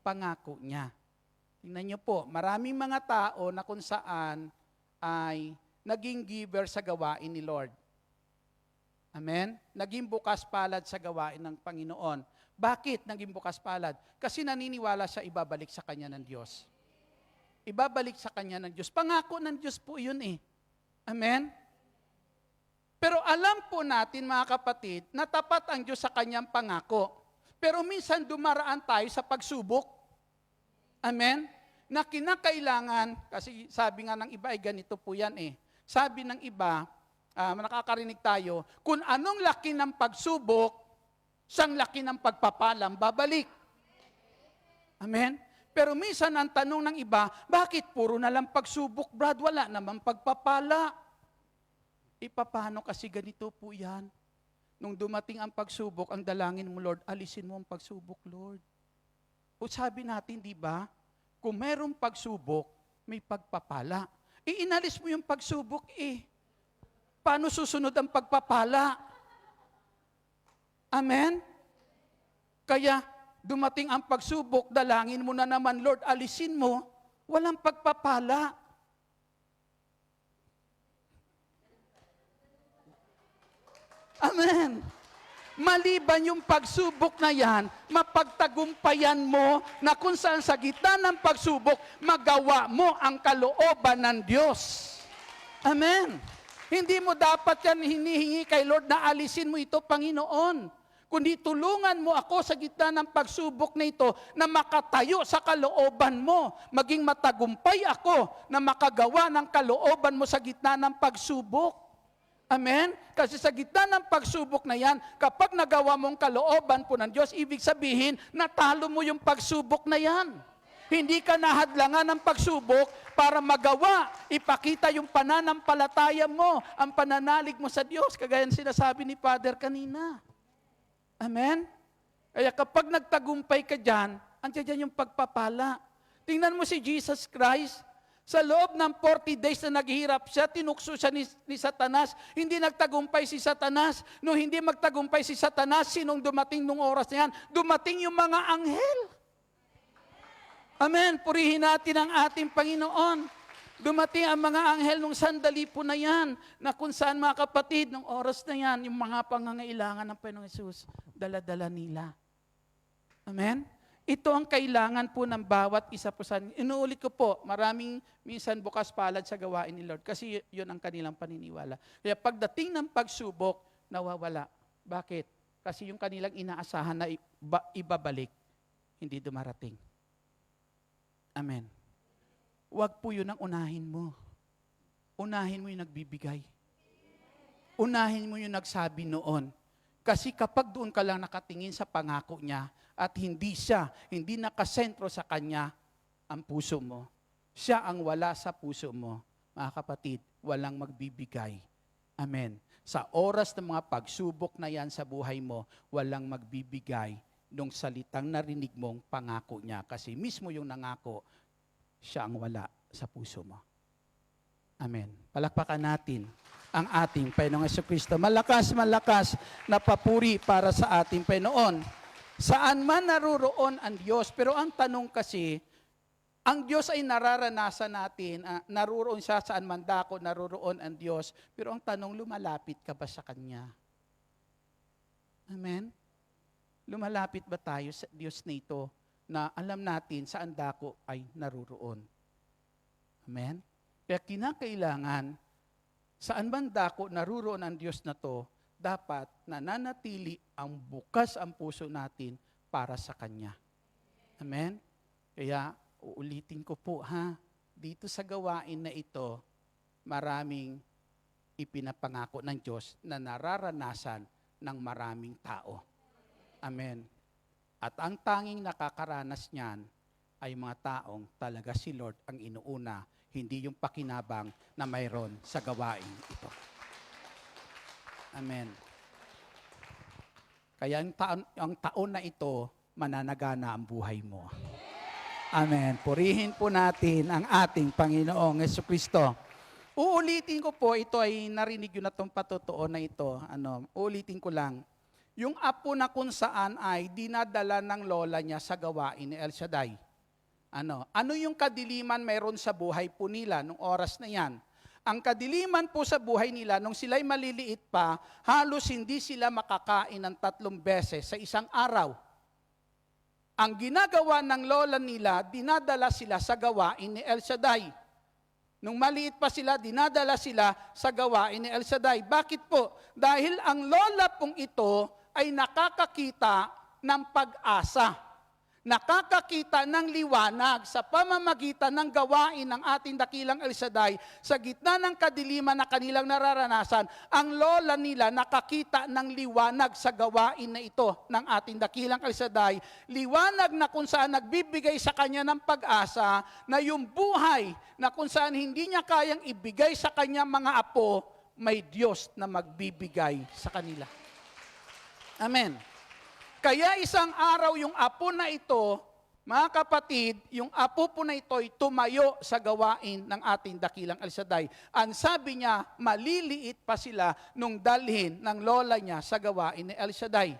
Pangako niya. Tingnan niyo po, maraming mga tao na kung saan ay naging giver sa gawain ni Lord. Amen? Naging bukas palad sa gawain ng Panginoon. Bakit naging bukas palad? Kasi naniniwala siya ibabalik sa kanya ng Diyos. Ibabalik sa kanya ng Diyos. Pangako ng Diyos po yun eh. Amen? Pero alam po natin mga kapatid, na tapat ang Diyos sa kanyang pangako. Pero minsan dumaraan tayo sa pagsubok. Amen? Na kinakailangan, kasi sabi nga ng iba ay ganito po yan eh. Sabi ng iba, nakakarinig tayo, kung anong laki ng pagsubok, siyang laki ng pagpapalam, babalik. Amen? Pero minsan ang tanong ng iba, bakit puro na lang pagsubok, Brad? Wala namang pagpapala. Paano kasi ganito po yan? Nung dumating ang pagsubok, ang dalangin mo, Lord, alisin mo ang pagsubok, Lord. O sabi natin, di ba? Kung merong pagsubok, may pagpapala. Inalis mo yung pagsubok eh. Paano susunod ang pagpapala? Amen? Kaya, dumating ang pagsubok, dalangin mo na naman, Lord, alisin mo, walang pagpapala. Amen. Maliban yung pagsubok na yan, mapagtagumpayan mo na kung saan sa gitna ng pagsubok, magawa mo ang kalooban ng Diyos. Amen. Hindi mo dapat yan hinihingi kay Lord na alisin mo ito, Panginoon. Kundi tulungan mo ako sa gitna ng pagsubok na ito na makatayo sa kalooban mo. Maging matagumpay ako na makagawa ng kalooban mo sa gitna ng pagsubok. Amen? Kasi sa gitna ng pagsubok na yan, kapag nagawa mong kalooban po ng Diyos, ibig sabihin, natalo mo yung pagsubok na yan. Hindi ka nahadlangan ng pagsubok para magawa, ipakita yung pananampalataya mo, ang pananalig mo sa Diyos, kagaya ng sinasabi ni Father kanina. Amen? Kaya kapag nagtagumpay ka dyan, andiyan dyan yung pagpapala. Tingnan mo si Jesus Christ, sa loob ng 40 days na naghihirap siya, tinukso siya ni Satanas, hindi nagtagumpay si Satanas. Nung hindi magtagumpay si Satanas, sinong dumating nung oras na yan? Dumating yung mga anghel. Amen. Purihin natin ang ating Panginoon. Dumating ang mga anghel nung sandali po na yan, na kung saan mga kapatid, nung oras na yan, yung mga pangangailangan ng Panginoong Hesus, dala-dala nila. Amen? Ito ang kailangan po ng bawat isa po sa... Inuulit ko po, maraming minsan bukas palad sa gawain ni Lord, kasi yun ang kanilang paniniwala. Kaya pagdating ng pagsubok, nawawala. Bakit? Kasi yung kanilang inaasahan na ibabalik, hindi dumarating. Amen. Huwag po yun ang unahin mo. Unahin mo yung nagbibigay. Unahin mo yung nagsabi noon. Kasi kapag doon ka lang nakatingin sa pangako niya at hindi nakasentro sa kanya ang puso mo, siya ang wala sa puso mo, mga kapatid, walang magbibigay. Amen. Sa oras ng mga pagsubok na yan sa buhay mo, walang magbibigay nung salitang narinig mong pangako niya. Kasi mismo yung nangako, siya ang wala sa puso mo. Amen. Palakpakan natin ang ating Panginoong Jesucristo. Malakas na papuri para sa ating Panginoon. Saan man naroroon ang Diyos, pero ang tanong kasi, ang Diyos ay nararanasan natin, naroroon siya saan man dako, naroroon ang Diyos, pero ang tanong, lumalapit ka ba sa Kanya? Amen? Lumalapit ba tayo sa Diyos na ito na alam natin saan dako ay naroroon? Amen? Kaya kinakailangan, saan man dako naroroon ang Diyos na to, dapat nananatili ang bukas ang puso natin para sa Kanya. Amen? Kaya uulitin ko po dito sa gawain na ito, maraming ipinapangako ng Diyos na nararanasan ng maraming tao. Amen. At ang tanging nakakaranas niyan ay mga taong talaga si Lord ang inuuna, hindi yung pakinabang na mayroon sa gawain ito. Amen. Kaya ang taon na ito, mananagana ang buhay mo. Amen. Purihin po natin ang ating Panginoong Jesucristo. Uulitin ko po, ito ay narinig yun na itong patotoo na ito. Uulitin ko lang. Yung apo na kung saan ay dinadala ng lola niya sa gawain ni El Shaddai. Ano yung kadiliman mayroon sa buhay po nila nung oras na yan? Ang kadiliman po sa buhay nila, nung sila'y maliliit pa, halos hindi sila makakain ng 3 beses sa isang araw. Ang ginagawa ng lola nila, dinadala sila sa gawain ni El Shaddai. Nung maliit pa sila, dinadala sila sa gawain ni El Shaddai. Bakit po? Dahil ang lola pong ito ay nakakakita ng pag-asa. Nakakakita ng liwanag sa pamamagitan ng gawain ng ating dakilang El Shaddai. Sa gitna ng kadiliman na kanilang nararanasan, ang lola nila nakakita ng liwanag sa gawain na ito ng ating dakilang El Shaddai. Liwanag na kung saan nagbibigay sa kanya ng pag-asa na yung buhay na kung saan hindi niya kayang ibigay sa kanyang mga apo, may Diyos na magbibigay sa kanila. Amen. Kaya isang araw yung apo na ito, mga kapatid, yung apo po na ito ay tumayo sa gawain ng ating dakilang El Shaddai. Ang sabi niya, maliliit pa sila nung dalhin ng lola niya sa gawain ni El Shaddai.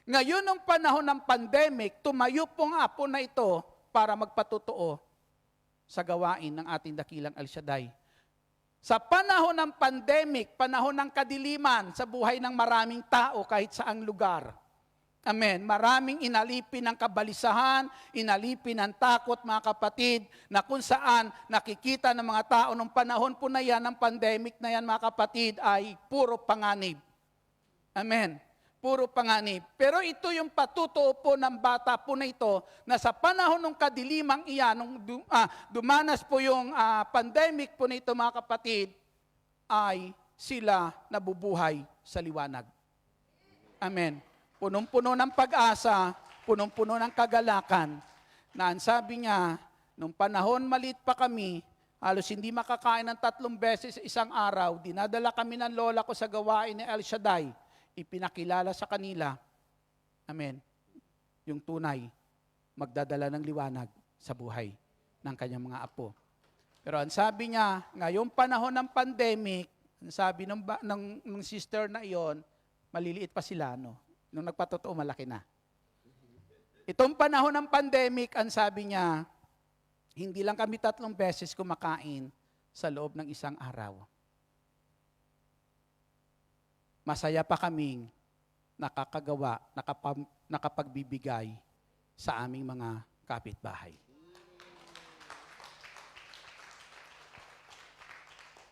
Ngayon, nung panahon ng pandemic, tumayo pong apo na ito para magpatotoo sa gawain ng ating dakilang El Shaddai. Sa panahon ng pandemic, panahon ng kadiliman sa buhay ng maraming tao kahit saang lugar, Amen. Maraming inalipin ng kabalisahan, inalipin ng takot, mga kapatid, na kung saan nakikita ng mga tao nung panahon po na yan, ng pandemic na yan, mga kapatid, ay puro panganib. Amen. Puro panganib. Pero ito yung patutuo po ng bata po na ito, na sa panahon ng kadilimang iyan, nung dumanas po yung pandemic po na ito, mga kapatid, ay sila nabubuhay sa liwanag. Amen. Punong-puno ng pag-asa, punong-puno ng kagalakan, na ang sabi niya, nung panahon maliit pa kami, halos hindi makakain ng 3 beses sa isang araw, dinadala kami ng lola ko sa gawain ni El Shaddai, ipinakilala sa kanila, amen, yung tunay, magdadala ng liwanag sa buhay ng kanyang mga apo. Pero ang sabi niya, ngayong panahon ng pandemic, ang sabi ng sister na iyon, maliliit pa sila, no? Nung nagpatotoo, malaki na. Itong panahon ng pandemic, ang sabi niya, hindi lang kami 3 beses kumakain sa loob ng isang araw. Masaya pa kaming nakakagawa, nakapagbibigay sa aming mga kapitbahay.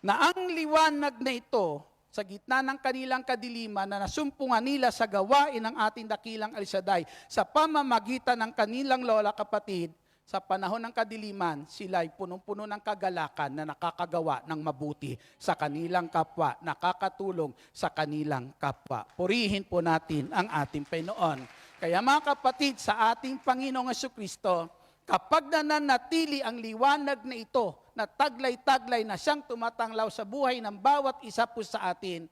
Na ang liwanag na ito, sa gitna ng kanilang kadiliman na nasumpungan nila sa gawain ng ating dakilang El Shaddai, sa pamamagitan ng kanilang lola kapatid, sa panahon ng kadiliman, sila ay punong-puno ng kagalakan na nakakagawa ng mabuti sa kanilang kapwa, nakakatulong sa kanilang kapwa. Purihin po natin ang ating Panginoon. Kaya mga kapatid, sa ating Panginoong Jesucristo, kapag nananatili ang liwanag na ito, na taglay-taglay na siyang tumatanglaw sa buhay ng bawat isa po sa atin,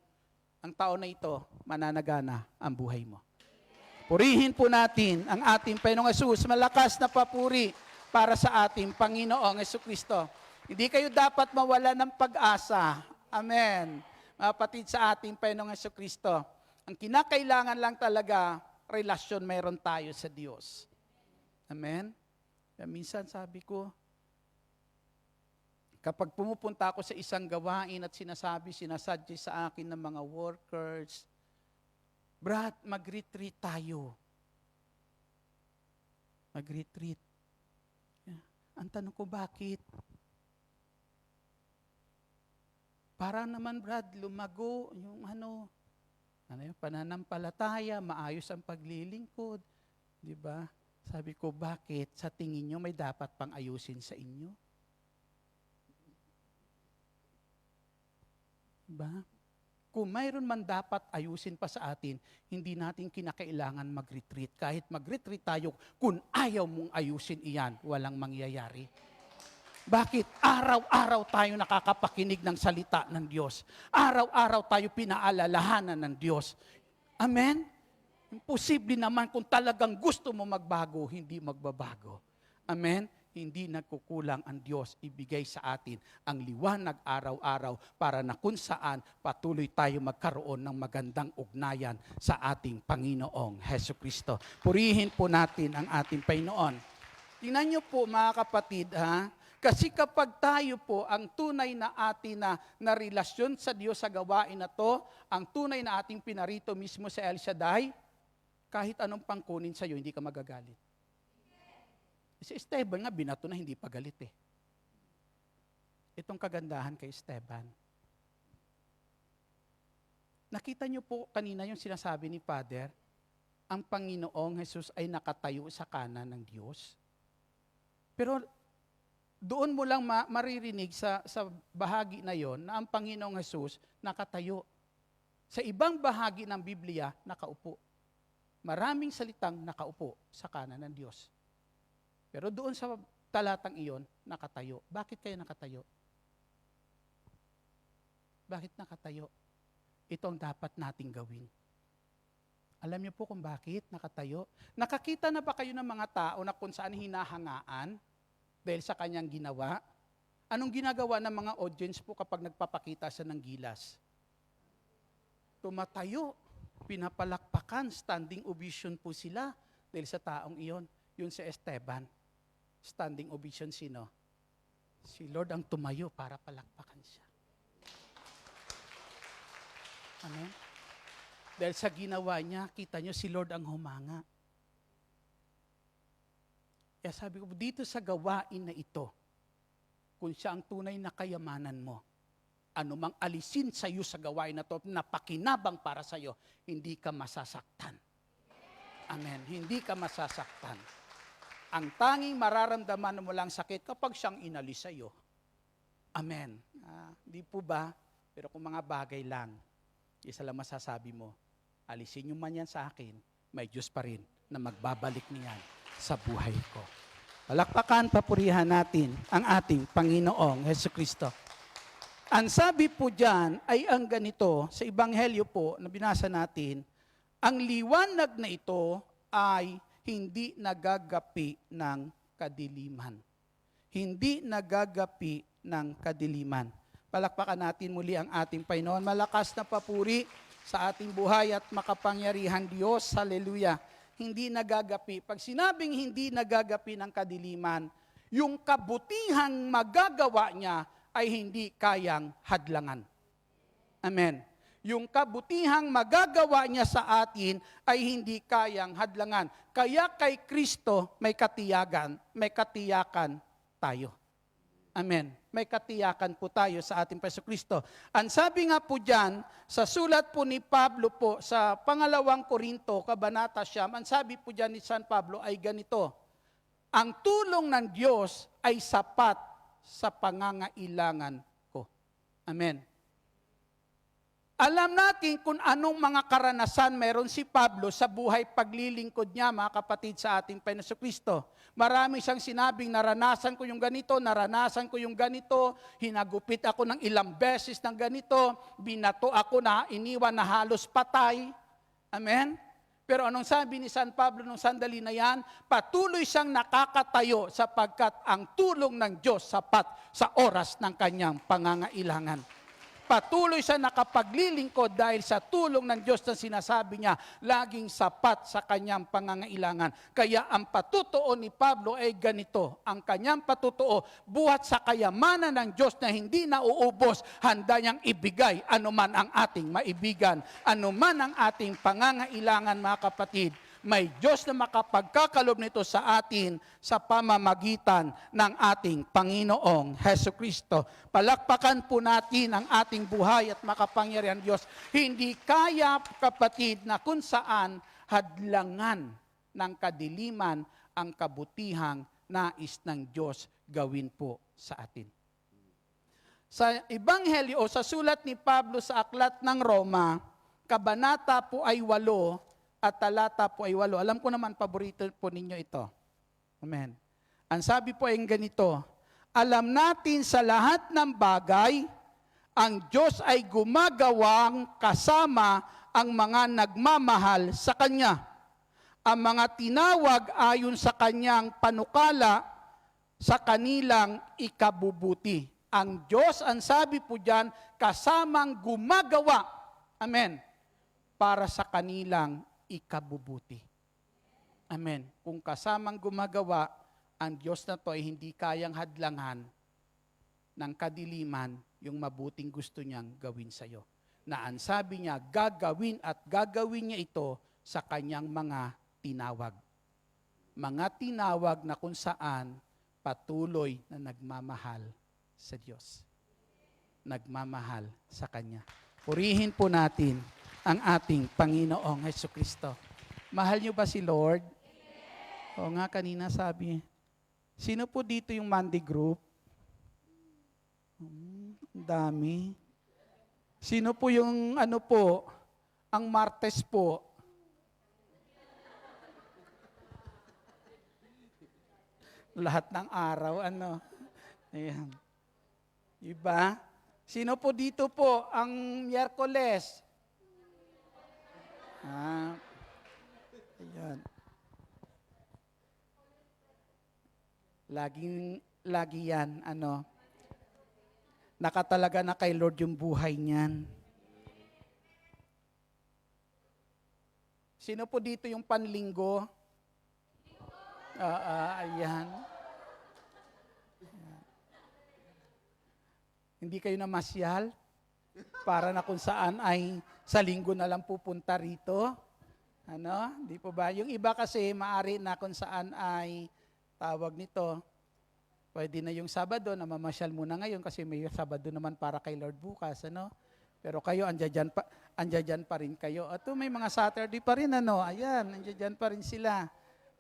ang taon na ito, mananagana ang buhay mo. Purihin po natin ang ating Panginoong Hesus, malakas na papuri para sa ating Panginoong Jesucristo. Hindi kayo dapat mawala ng pag-asa. Amen. Mga kapatid, sa ating Panginoong Jesucristo, ang kinakailangan lang talaga, relasyon meron tayo sa Diyos. Amen. Kaya minsan sabi ko, kapag pumupunta ako sa isang gawain at sinasuggest sa akin ng mga workers, Brad, mag-retreat tayo. Mag-retreat. Ang tanong ko, bakit? Para naman, Brad, lumago yung yung pananampalataya, maayos ang paglilingkod. Di ba? Sabi ko, bakit? Sa tingin nyo may dapat pang ayusin sa inyo? Diba? Kung mayroon man dapat ayusin pa sa atin, hindi natin kinakailangan mag-retreat. Kahit mag-retreat tayo, kung ayaw mong ayusin iyan, walang mangyayari. Bakit? Araw-araw tayo nakakapakinig ng salita ng Diyos. Araw-araw tayo pinaalalahanan ng Diyos. Amen? Imposible naman kung talagang gusto mo magbago, hindi magbabago. Amen? Hindi nagkukulang ang Diyos ibigay sa atin ang liwanag araw-araw para na kung saan patuloy tayo magkaroon ng magandang ugnayan sa ating Panginoong Hesukristo. Purihin po natin ang ating Panginoon. Tingnan niyo po mga kapatid, kasi kapag tayo po ang tunay na atin na relasyon sa Diyos sa gawain na to, ang tunay na ating pinarito mismo sa El Shaddai, kahit anong pangkunin sa iyo, hindi ka magagalit. Si Esteban nga, binato na hindi pa galit eh. Itong kagandahan kay Esteban. Nakita niyo po kanina yung sinasabi ni Father, ang Panginoong Jesus ay nakatayo sa kanan ng Diyos. Pero doon mo lang maririnig sa bahagi na yon na ang Panginoong Jesus nakatayo. Sa ibang bahagi ng Biblia, nakaupo. Maraming salitang nakaupo sa kanan ng Diyos. Pero doon sa talatang iyon, nakatayo. Bakit kayo nakatayo? Bakit nakatayo? Ito ang dapat nating gawin. Alam niyo po kung bakit nakatayo? Nakakita na ba kayo ng mga tao na kung saan hinahangaan dahil sa kanyang ginawa? Anong ginagawa ng mga audience po kapag nagpapakita sa ng gilas? Tumatayo, pinapalakpakan, standing ovation po sila dahil sa taong iyon. Yun si Esteban. Standing ovation sino? Si Lord ang tumayo para palakpakan siya. Amen? Dahil sa ginawa niya, kita niyo si Lord ang humanga. Kaya sabi ko, dito sa gawain na ito, kung siya ang tunay na kayamanan mo, anumang alisin sa iyo sa gawain na ito, na pakinabang para sa iyo, hindi ka masasaktan. Amen. Hindi ka masasaktan. Ang tanging mararamdaman mo lang sakit kapag siyang inalis sa iyo. Amen. Di po ba? Pero kung mga bagay lang, isa lang masasabi mo, alisin niyo man yan sa akin, may Diyos pa rin na magbabalik niyan sa buhay ko. Palakpakan, papurihan natin ang ating Panginoong Hesukristo. Ang sabi po dyan ay ang ganito, sa Ebanghelyo po na binasa natin, ang liwanag na ito ay hindi nagagapi ng kadiliman. Hindi nagagapi ng kadiliman. Palakpakan natin muli ang ating Panginoon. Malakas na papuri sa ating buhay at makapangyarihan Diyos. Hallelujah. Hindi nagagapi. Pag sinabing hindi nagagapi ng kadiliman, yung kabutihang magagawa niya ay hindi kayang hadlangan. Amen. Yung kabutihang magagawa niya sa atin ay hindi kayang hadlangan. Kaya kay Kristo may katiyakan tayo. Amen. May katiyakan po tayo sa ating Panginoong Kristo. Ang sabi nga po dyan, sa sulat po ni Pablo po sa pangalawang Korinto, Kabanata Siyam, ang sabi po dyan ni San Pablo ay ganito, ang tulong ng Diyos ay sapat sa pangangailangan ko. Amen. Alam natin kung anong mga karanasan meron si Pablo sa buhay paglilingkod niya, mga kapatid, sa ating Panginoong Kristo. Marami siyang sinabing, naranasan ko yung ganito, hinagupit ako ng ilang beses ng ganito, binato ako na iniwan na halos patay. Amen? Pero anong sabi ni San Pablo nung sandali na yan? Patuloy siyang nakakatayo sapagkat ang tulong ng Diyos sapat sa oras ng kanyang pangangailangan. Patuloy siya nakapaglilingkod dahil sa tulong ng Diyos na sinasabi niya, laging sapat sa kanyang pangangailangan. Kaya ang patutuo ni Pablo ay ganito, ang kanyang patutuo, buhat sa kayamanan ng Diyos na hindi nauubos, handa niyang ibigay anuman ang ating maibigan, anuman ang ating pangangailangan, mga kapatid. May Diyos na makapagkakalob nito sa atin sa pamamagitan ng ating Panginoong Hesukristo. Palakpakan po natin ang ating buhay at makapangyarihan Diyos. Hindi kaya, kapatid, na kung saan hadlangan ng kadiliman ang kabutihang nais ng Diyos gawin po sa atin. Sa Ebanghelyo o sa sulat ni Pablo sa Aklat ng Roma, kabanata po ay 8, at talata po ay 8. Alam ko naman, paborito po ninyo ito. Amen. Ang sabi po ay ganito, alam natin sa lahat ng bagay, ang Diyos ay gumagawang kasama ang mga nagmamahal sa Kanya. Ang mga tinawag ayon sa Kanyang panukala sa kanilang ikabubuti. Ang Diyos, ang sabi po dyan, kasamang gumagawa. Amen. Para sa kanilang ikabubuti. Amen. Kung kasamang gumagawa, ang Diyos na to ay hindi kayang hadlangan ng kadiliman yung mabuting gusto niyang gawin sa iyo. Na ang sabi niya, gagawin at gagawin niya ito sa kanyang mga tinawag. Mga tinawag na kung saan patuloy na nagmamahal sa Diyos. Nagmamahal sa Kanya. Purihin po natin ang ating Panginoong Hesukristo. Mahal niyo ba si Lord? O nga, kanina sabi, sino po dito yung Monday group? Ang dami. Sino po yung ang Martes po? Lahat ng araw, Ayan. Iba? Sino po dito po ang Miyerkules? Ayan. Lagi yan, nakatalaga na kay Lord yung buhay niyan. Sino po dito yung panlinggo? Ayan. Hindi kayo namasyal para na kung saan ay Sa linggo na lang pupunta rito. Ano? Di po ba? Yung iba kasi maari na kung saan ay tawag nito. Pwede na yung Sabado na mamasyal muna ngayon kasi may Sabado naman para kay Lord bukas. Ano? Pero kayo, andyan pa rin kayo. At may mga Saturday pa rin. Ano? Ayan, andyan pa rin sila.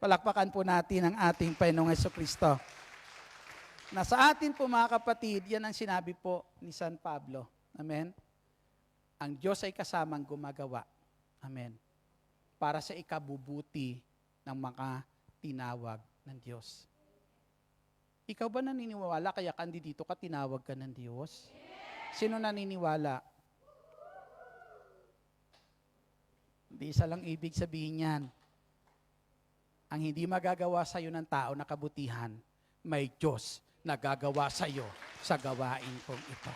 Palakpakan po natin ang ating Panginoong Jesucristo. Na sa atin po mga kapatid, yan ang sinabi po ni San Pablo. Amen? Ang Diyos ay kasamang gumagawa. Amen. Para sa ikabubuti ng mga tinawag ng Diyos. Ikaw ba naniniwala kaya kandi dito ka tinawag ka ng Diyos? Sino naniniwala? Hindi isa lang ibig sabihin yan. Ang hindi magagawa sa iyo ng tao na kabutihan, may Diyos na gagawa sa iyo sa gawain kong ito.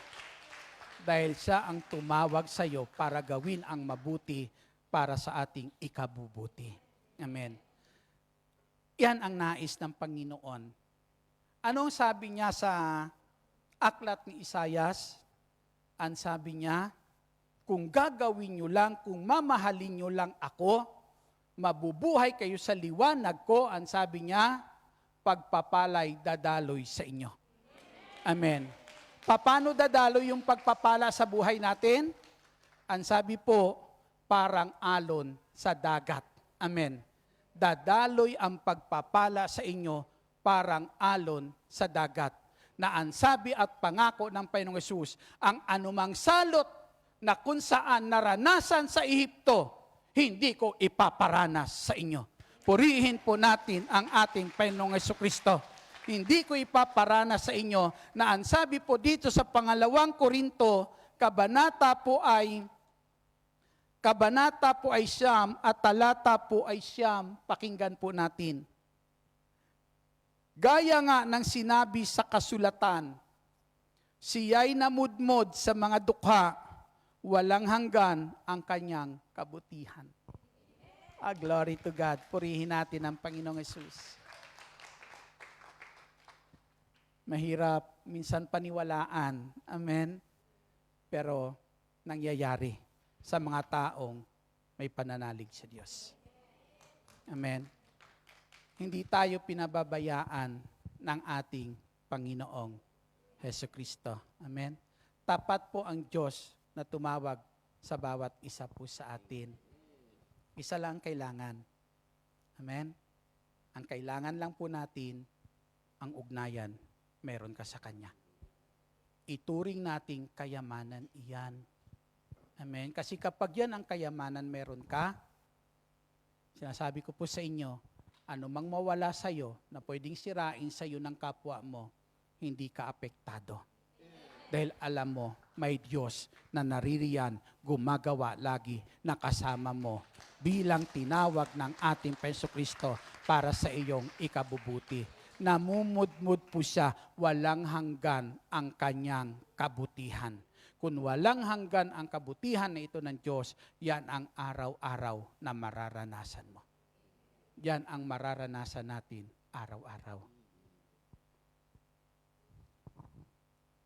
Dahil siya ang tumawag sa iyo para gawin ang mabuti para sa ating ikabubuti. Amen. Yan ang nais ng Panginoon. Anong sabi niya sa aklat ni Isayas? Ang sabi niya, kung gagawin niyo lang, kung mamahalin niyo lang ako, mabubuhay kayo sa liwanag ko, ang sabi niya, pagpapalay dadaloy sa inyo. Amen. Paano dadaloy yung pagpapala sa buhay natin? Ang sabi po, parang alon sa dagat. Amen. Dadaloy ang pagpapala sa inyo parang alon sa dagat. Na ang sabi at pangako ng Panginoong Hesus, ang anumang salot na kung saan naranasan sa Ehipto, hindi ko ipaparanas sa inyo. Purihin po natin ang ating Panginoong Jesucristo. Hindi ko ipaparanas sa inyo na ang sabi po dito sa 2 Korinto, kabanata po ay siyam at talata po ay siyam. Pakinggan po natin. Gaya nga ng sinabi sa kasulatan, siya'y namudmod sa mga dukha, walang hanggan ang kanyang kabutihan. Glory to God. Purihin natin ang Panginoong Hesus. Mahirap minsan paniwalaan. Amen? Pero nangyayari sa mga taong may pananalig sa Diyos. Amen? Hindi tayo pinababayaan ng ating Panginoong Jesucristo. Amen? Tapat po ang Diyos na tumawag sa bawat isa po sa atin. Isa lang kailangan. Amen? Ang kailangan lang po natin, ang ugnayan, meron ka sa Kanya. Ituring nating kayamanan iyan. Amen? Kasi kapag yan ang kayamanan meron ka, sinasabi ko po sa inyo, anumang mawala sa iyo na pwedeng sirain sa iyo ng kapwa mo, hindi ka apektado. Dahil alam mo, may Diyos na naririyan, gumagawa lagi na kasama mo bilang tinawag ng ating Jesucristo para sa iyong ikabubuti. Namumudmud po siya, walang hanggan ang kanyang kabutihan. Kung walang hanggan ang kabutihan na ito ng Diyos, yan ang araw-araw na mararanasan mo. Yan ang mararanasan natin araw-araw.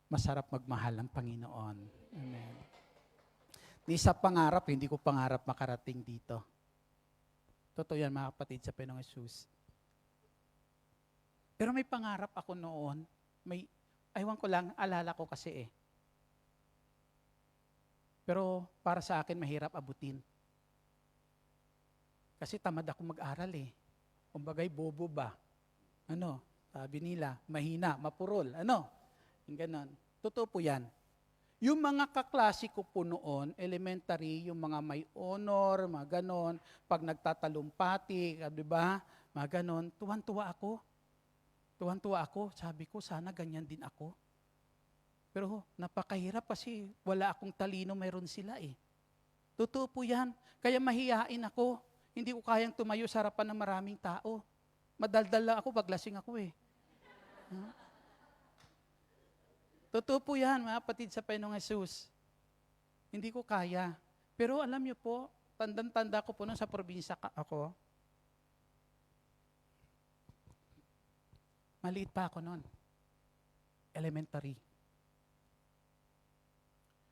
Masarap magmahal ng Panginoon. Amen. Di sa pangarap, hindi ko pangarap makarating dito. Totoo yan mga kapatid sa Panginoong Hesus. Pero may pangarap ako noon. Aywan ko lang, alala ko kasi Pero para sa akin, mahirap abutin. Kasi tamad ako mag-aral Kumbagay, bobo ba? Sabi nila, mahina, mapurol. Yung ganon. Totoo po yan. Yung mga kaklase ko po noon, elementary, yung mga may honor, mga ganon, pag nagtatalumpati, di ba? Mga ganon, tuwan-tuwa ako. Tuwan-tuwa ako. Sabi ko, sana ganyan din ako. Pero napakahirap kasi wala akong talino, meron sila Totoo po yan. Kaya mahihain ako. Hindi ko kayang tumayo sa harapan ng maraming tao. Madaldal lang ako, paglasing ako Totoo po yan, mga kapatid sa Panginoong Hesus. Hindi ko kaya. Pero alam niyo po, tandang-tanda ko po nung sa probinsya ako. Maliit pa ako noon. Elementary.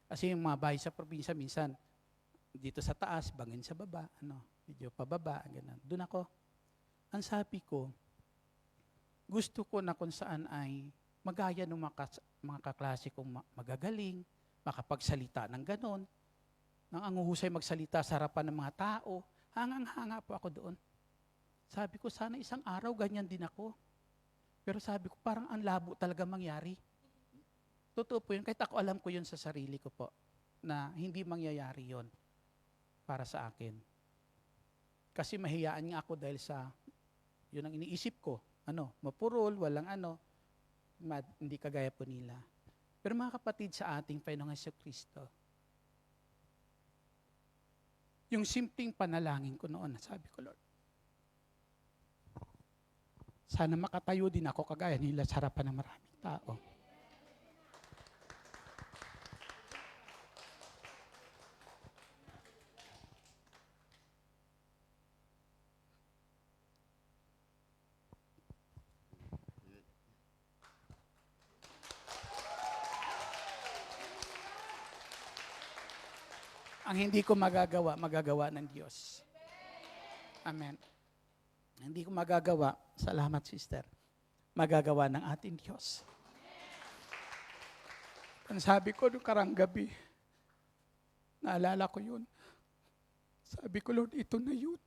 Kasi yung mga bahay sa probinsya, minsan, dito sa taas, bangin sa baba, medyo pababa, ganun. Doon ako. Ang sabi ko, gusto ko na kung saan ay magaya ng mga kaklase kong magagaling, makapagsalita ng ganon, nang ang uhusay magsalita sa harapan ng mga tao, hangang-hanga po ako doon. Sabi ko, sana isang araw ganyan din ako. Pero sabi ko, parang ang labo talaga mangyari. Totoo po yun, kahit ako alam ko yun sa sarili ko po, na hindi mangyayari yun para sa akin. Kasi mahiyaan nga ako dahil sa, yun ang iniisip ko, mapurol, walang hindi kagaya po nila. Pero mga kapatid sa ating Panginoong Jesucristo, yung simpleng panalangin ko noon, sabi ko, Lord, sana makatayo din ako kagaya nila sa harapan ng maraming tao. Ang hindi ko magagawa, magagawa ng Diyos. Amen. Hindi ko magagawa, salamat sister, magagawa ng ating Diyos. Ang sabi ko noong karang gabi, naalala ko yun. Sabi ko, Lord, ito na yun.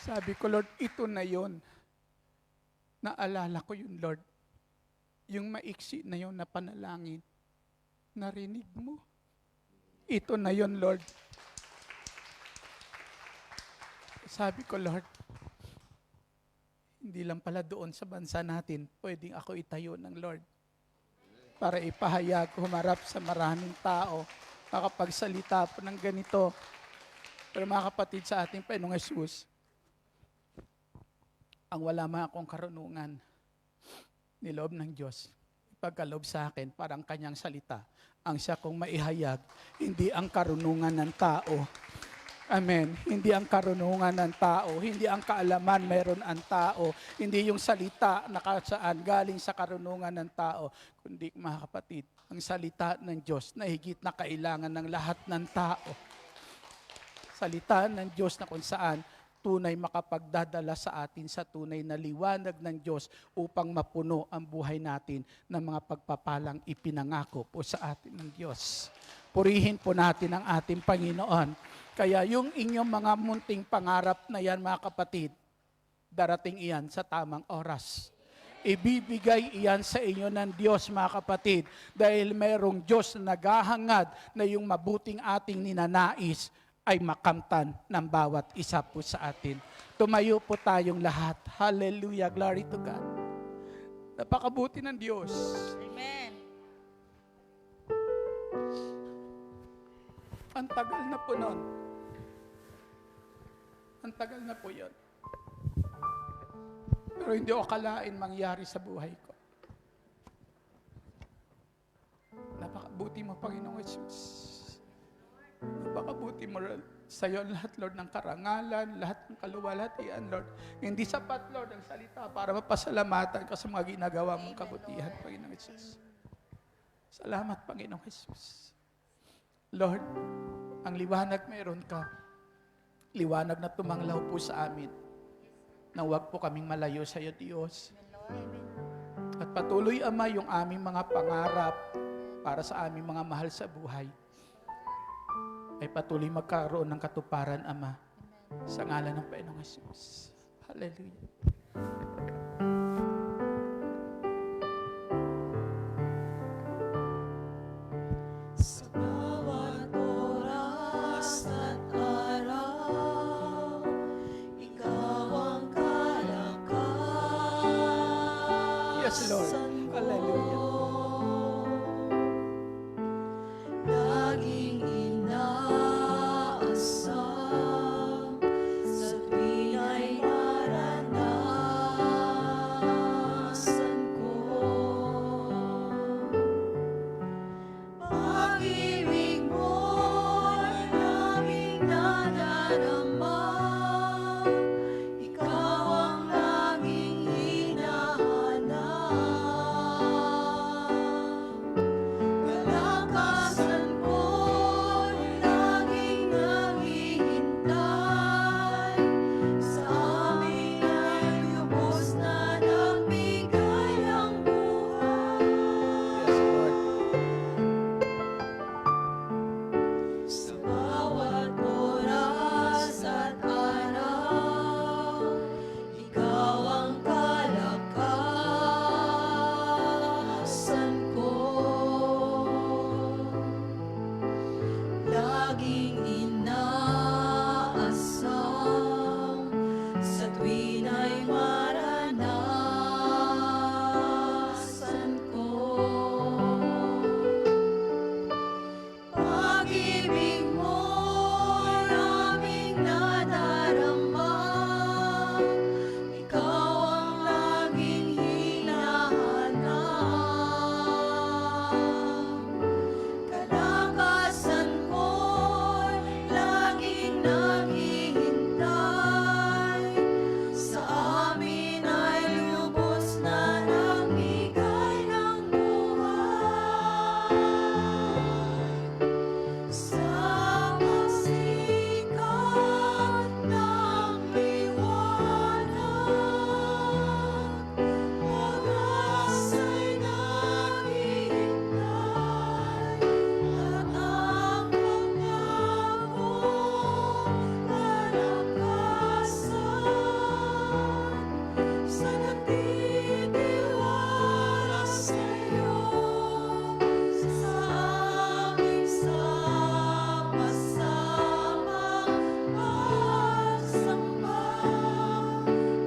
Sabi ko, Lord, ito na yun. Naalala ko yun, Lord. Yung maiksi na yun na panalangin, narinig mo. Ito na yun, Lord. Sabi ko, Lord, hindi lang pala doon sa bansa natin, pwedeng ako itayo ng Lord. Para ipahayag, humarap sa maraming tao, makapagsalita po ng ganito. Pero mga kapatid sa ating Panginoong Jesus, ang wala man akong karunungan, niloob ng Diyos, ipagkaloob sa akin, parang kanyang salita, ang siya kong maihayag, hindi ang karunungan ng tao. Amen. Hindi ang karunungan ng tao, hindi ang kaalaman meron ang tao, hindi yung salita na saan galing sa karunungan ng tao, kundi mga kapatid, ang salita ng Diyos na higit na kailangan ng lahat ng tao. Salita ng Diyos na kung saan tunay makapagdadala sa atin sa tunay na liwanag ng Diyos upang mapuno ang buhay natin ng mga pagpapalang ipinangako po sa atin ng Diyos. Purihin po natin ang ating Panginoon. Kaya yung inyong mga munting pangarap na yan, mga kapatid, darating iyan sa tamang oras. Ibibigay iyan sa inyo ng Diyos, mga kapatid, dahil mayroong Diyos na naghahangad na yung mabuting ating ninanais ay makamtan ng bawat isa po sa atin. Tumayo po tayong lahat. Hallelujah, glory to God. Napakabuti ng Diyos. Amen. Ang tagal na po nun. Ang tagal na po yun. Pero hindi ko akalain mangyari sa buhay ko. Napakabuti mo, Panginoong Jesus. Napakabuti mo sa iyo lahat, Lord, ng karangalan, lahat ng kaluwalhatian, Lord. Hindi sapat, Lord, ang salita para mapasalamatan ka sa mga ginagawa mong kabutihan, Panginoong Jesus. Salamat, Panginoong Jesus. Lord, ang liwanag meron ka. Liwanag na tumanglaw po sa amin. Na huwag po kaming malayo sa iyo, Diyos. At patuloy, Ama, yung aming mga pangarap para sa aming mga mahal sa buhay ay patuloy magkaroon ng katuparan, Ama, sa ngalan ng Panginoong Jesus. Hallelujah. Sa bawat oras at araw, ikaw ang kalakasan Yes, Lord. Hallelujah. Laging inaasam sa tuwing ay naranasan ko. Pag-ibig mo'y aming nadarama, ikaw ang laging hinahanap. laging inaasam sa tuwin ay maranasan ko. Pag-ibig mo'y aming nadarama, ikaw ang laging hinahanap. Kalakasan ko'y laging naghihintay, sa amin ay lubos na nagbigay ng buhay. Sa pagsikat ng liwanag, pag-asa'y naghihintay, at ang pangakong kalakasan sa nagtitiwala sa'yo, sa aming sama-samang pagsamba.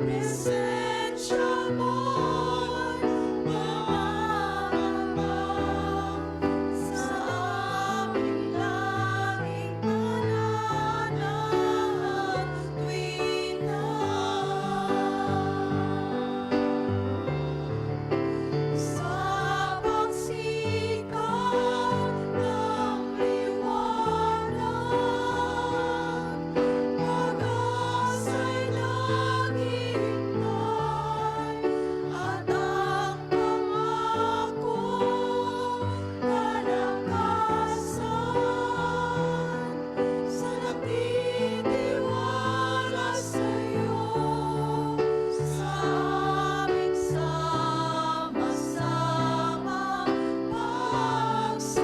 Presensya mo'y mamamang sa aming laging pananahan tuwing sa pagsikat ng liwanag, pag-asa'y naghihintay, at ang pangakong kalakasan sa nagtitiwala sa'yo, sa aming sama-samang pagsamba.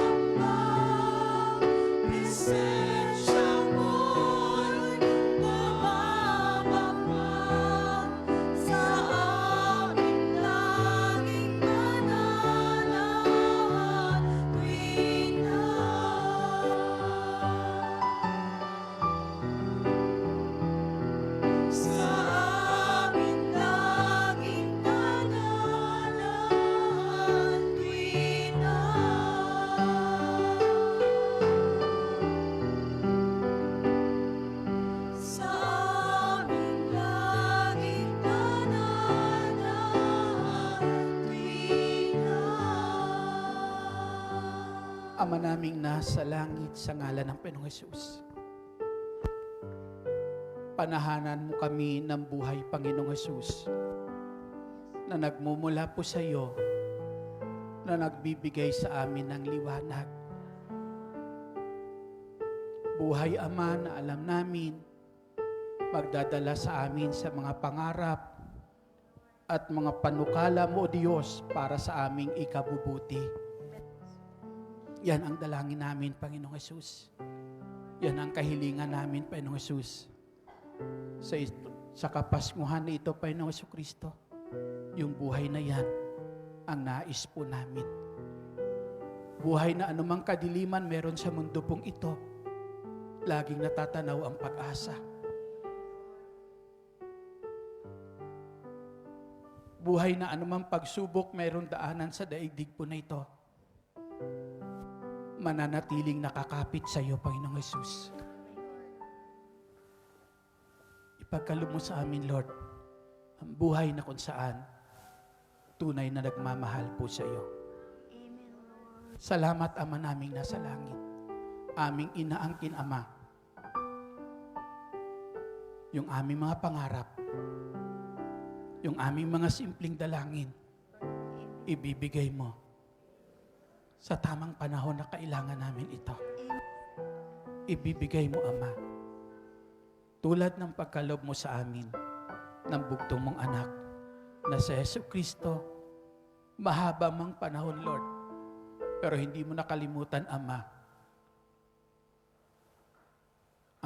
Presensya mo'y mamamang sa aming laging pananahan tuwing sa aming laging pananahan tuwing sa aming laging pananahan tuwing Ama naming nasa langit, sa ngalan ng Panginoong Hesus, panahanan mo kami ng buhay, Panginoong Hesus, na nagmumula po sa iyo, na nagbibigay sa amin ng liwanag. Buhay, Ama, na alam namin magdadala sa amin sa mga pangarap at mga panukala mo, O Diyos, para sa aming ikabubuti. Yan ang dalangin namin, Panginoong Hesus. Yan ang kahilingan namin, Panginoong Hesus. Sa kapaskuhan na ito, Panginoong Jesucristo, yung buhay na yan, ang nais po namin. Buhay na anumang kadiliman meron sa mundo pong ito, laging natatanaw ang pag-asa. Buhay na anumang pagsubok meron daanan sa daigdig po na ito, mananatiling nakakapit sa iyo, Panginoong Hesus. Ipagkaloob mo sa amin, Lord, ang buhay na kung saan tunay na nagmamahal po sa iyo. Salamat, Ama naming nasa langit, aming inaangkin, Ama, yung aming mga pangarap, yung aming mga simpleng dalangin, ibibigay mo sa tamang panahon na kailangan namin ito. Ibibigay mo, Ama, tulad ng pagkaloob mo sa amin ng bugtong mong anak na si Jesucristo. Mahaba mang panahon, Lord, pero hindi mo nakalimutan, Ama,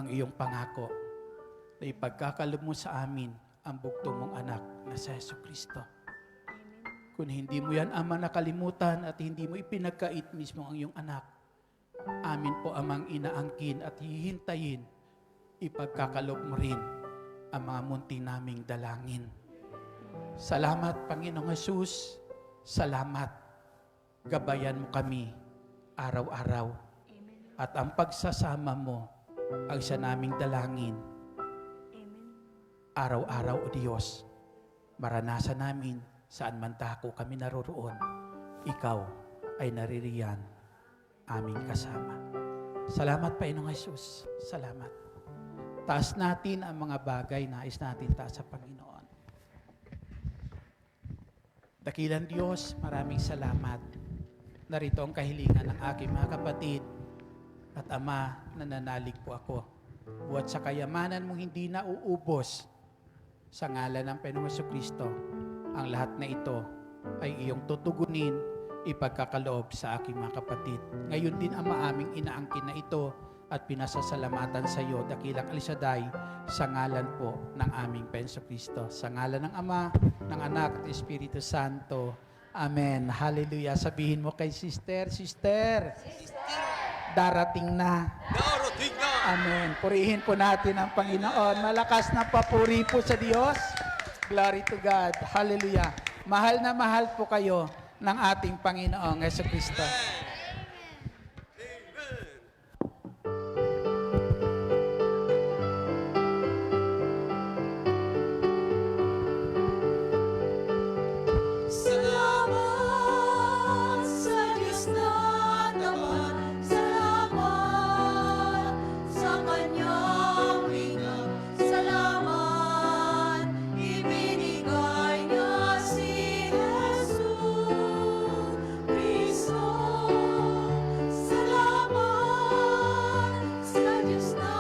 ang iyong pangako na ipagkakaloob mo sa amin ang bugtong mong anak na si Jesucristo. Kung hindi mo yan, Ama, nakalimutan at hindi mo ipinagkait mismo ang iyong anak, amin po amang inaangkin at hihintayin, ipagkakalob mo rin ang mga munti naming dalangin. Salamat, Panginoong Hesus. Salamat. Gabayan mo kami araw-araw. At ang pagsasama mo ang isa naming dalangin. Araw-araw, O Diyos, maranasan namin saan man dako kami naroroon. Ikaw ay naririyan aming kasama. Salamat, Panginoong Hesus. Salamat. Taas natin ang mga bagay na nais natin taas sa Panginoon. Dakilang Diyos, maraming salamat. Narito ang kahilingan ng aking mga kapatid at Ama, nananalig po ako. Buhat sa kayamanan mong hindi na uubos, sa ngalan ng Panginoong Jesucristo, ang lahat na ito ay iyong tutugunin, ipagkakaloob sa aking mga kapatid. Ngayon din, Ama, aming inaangkin na ito at pinasasalamatan sa iyo, dakilang El Shaddai, sa ngalan po ng aming Panginoong Jesucristo. Sa ngalan ng Ama, ng Anak at Espiritu Santo. Amen. Hallelujah. Sabihin mo kay sister, darating na. Darating na! Amen. Purihin po natin ang Panginoon. Malakas na papuri po sa Diyos. Glory to God. Hallelujah. Mahal na mahal po kayo ng ating Panginoong Jesucristo. Salamat sa Diyos na tapat, salamat sa Kanyang lingap, salamat ibinigay niya si Jesus Cristo. Salamat sa Diyos na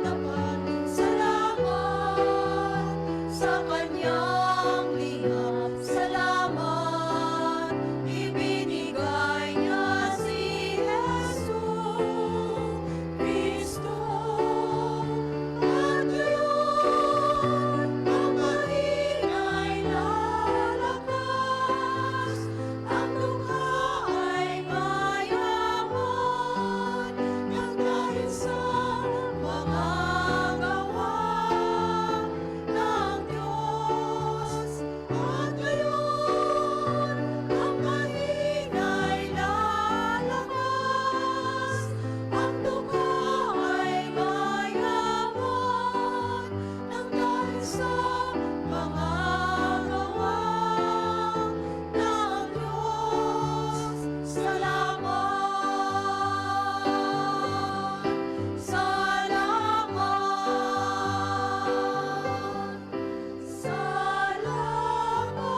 tapat, salamat sa Kanyang lingap, salamat ibinigay niya si Jesus Cristo. At ngayon ang mahina'y lalakas, ang dukha ay mayaman, nang dahil sa mga gawa ng Diyos. At ngayon ang mahina'y lalakas, ang dukha ay mayaman, nang dahil sa mga gawa ng Diyos. Salamat, salamat, salamat.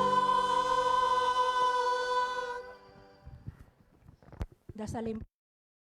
Dasalin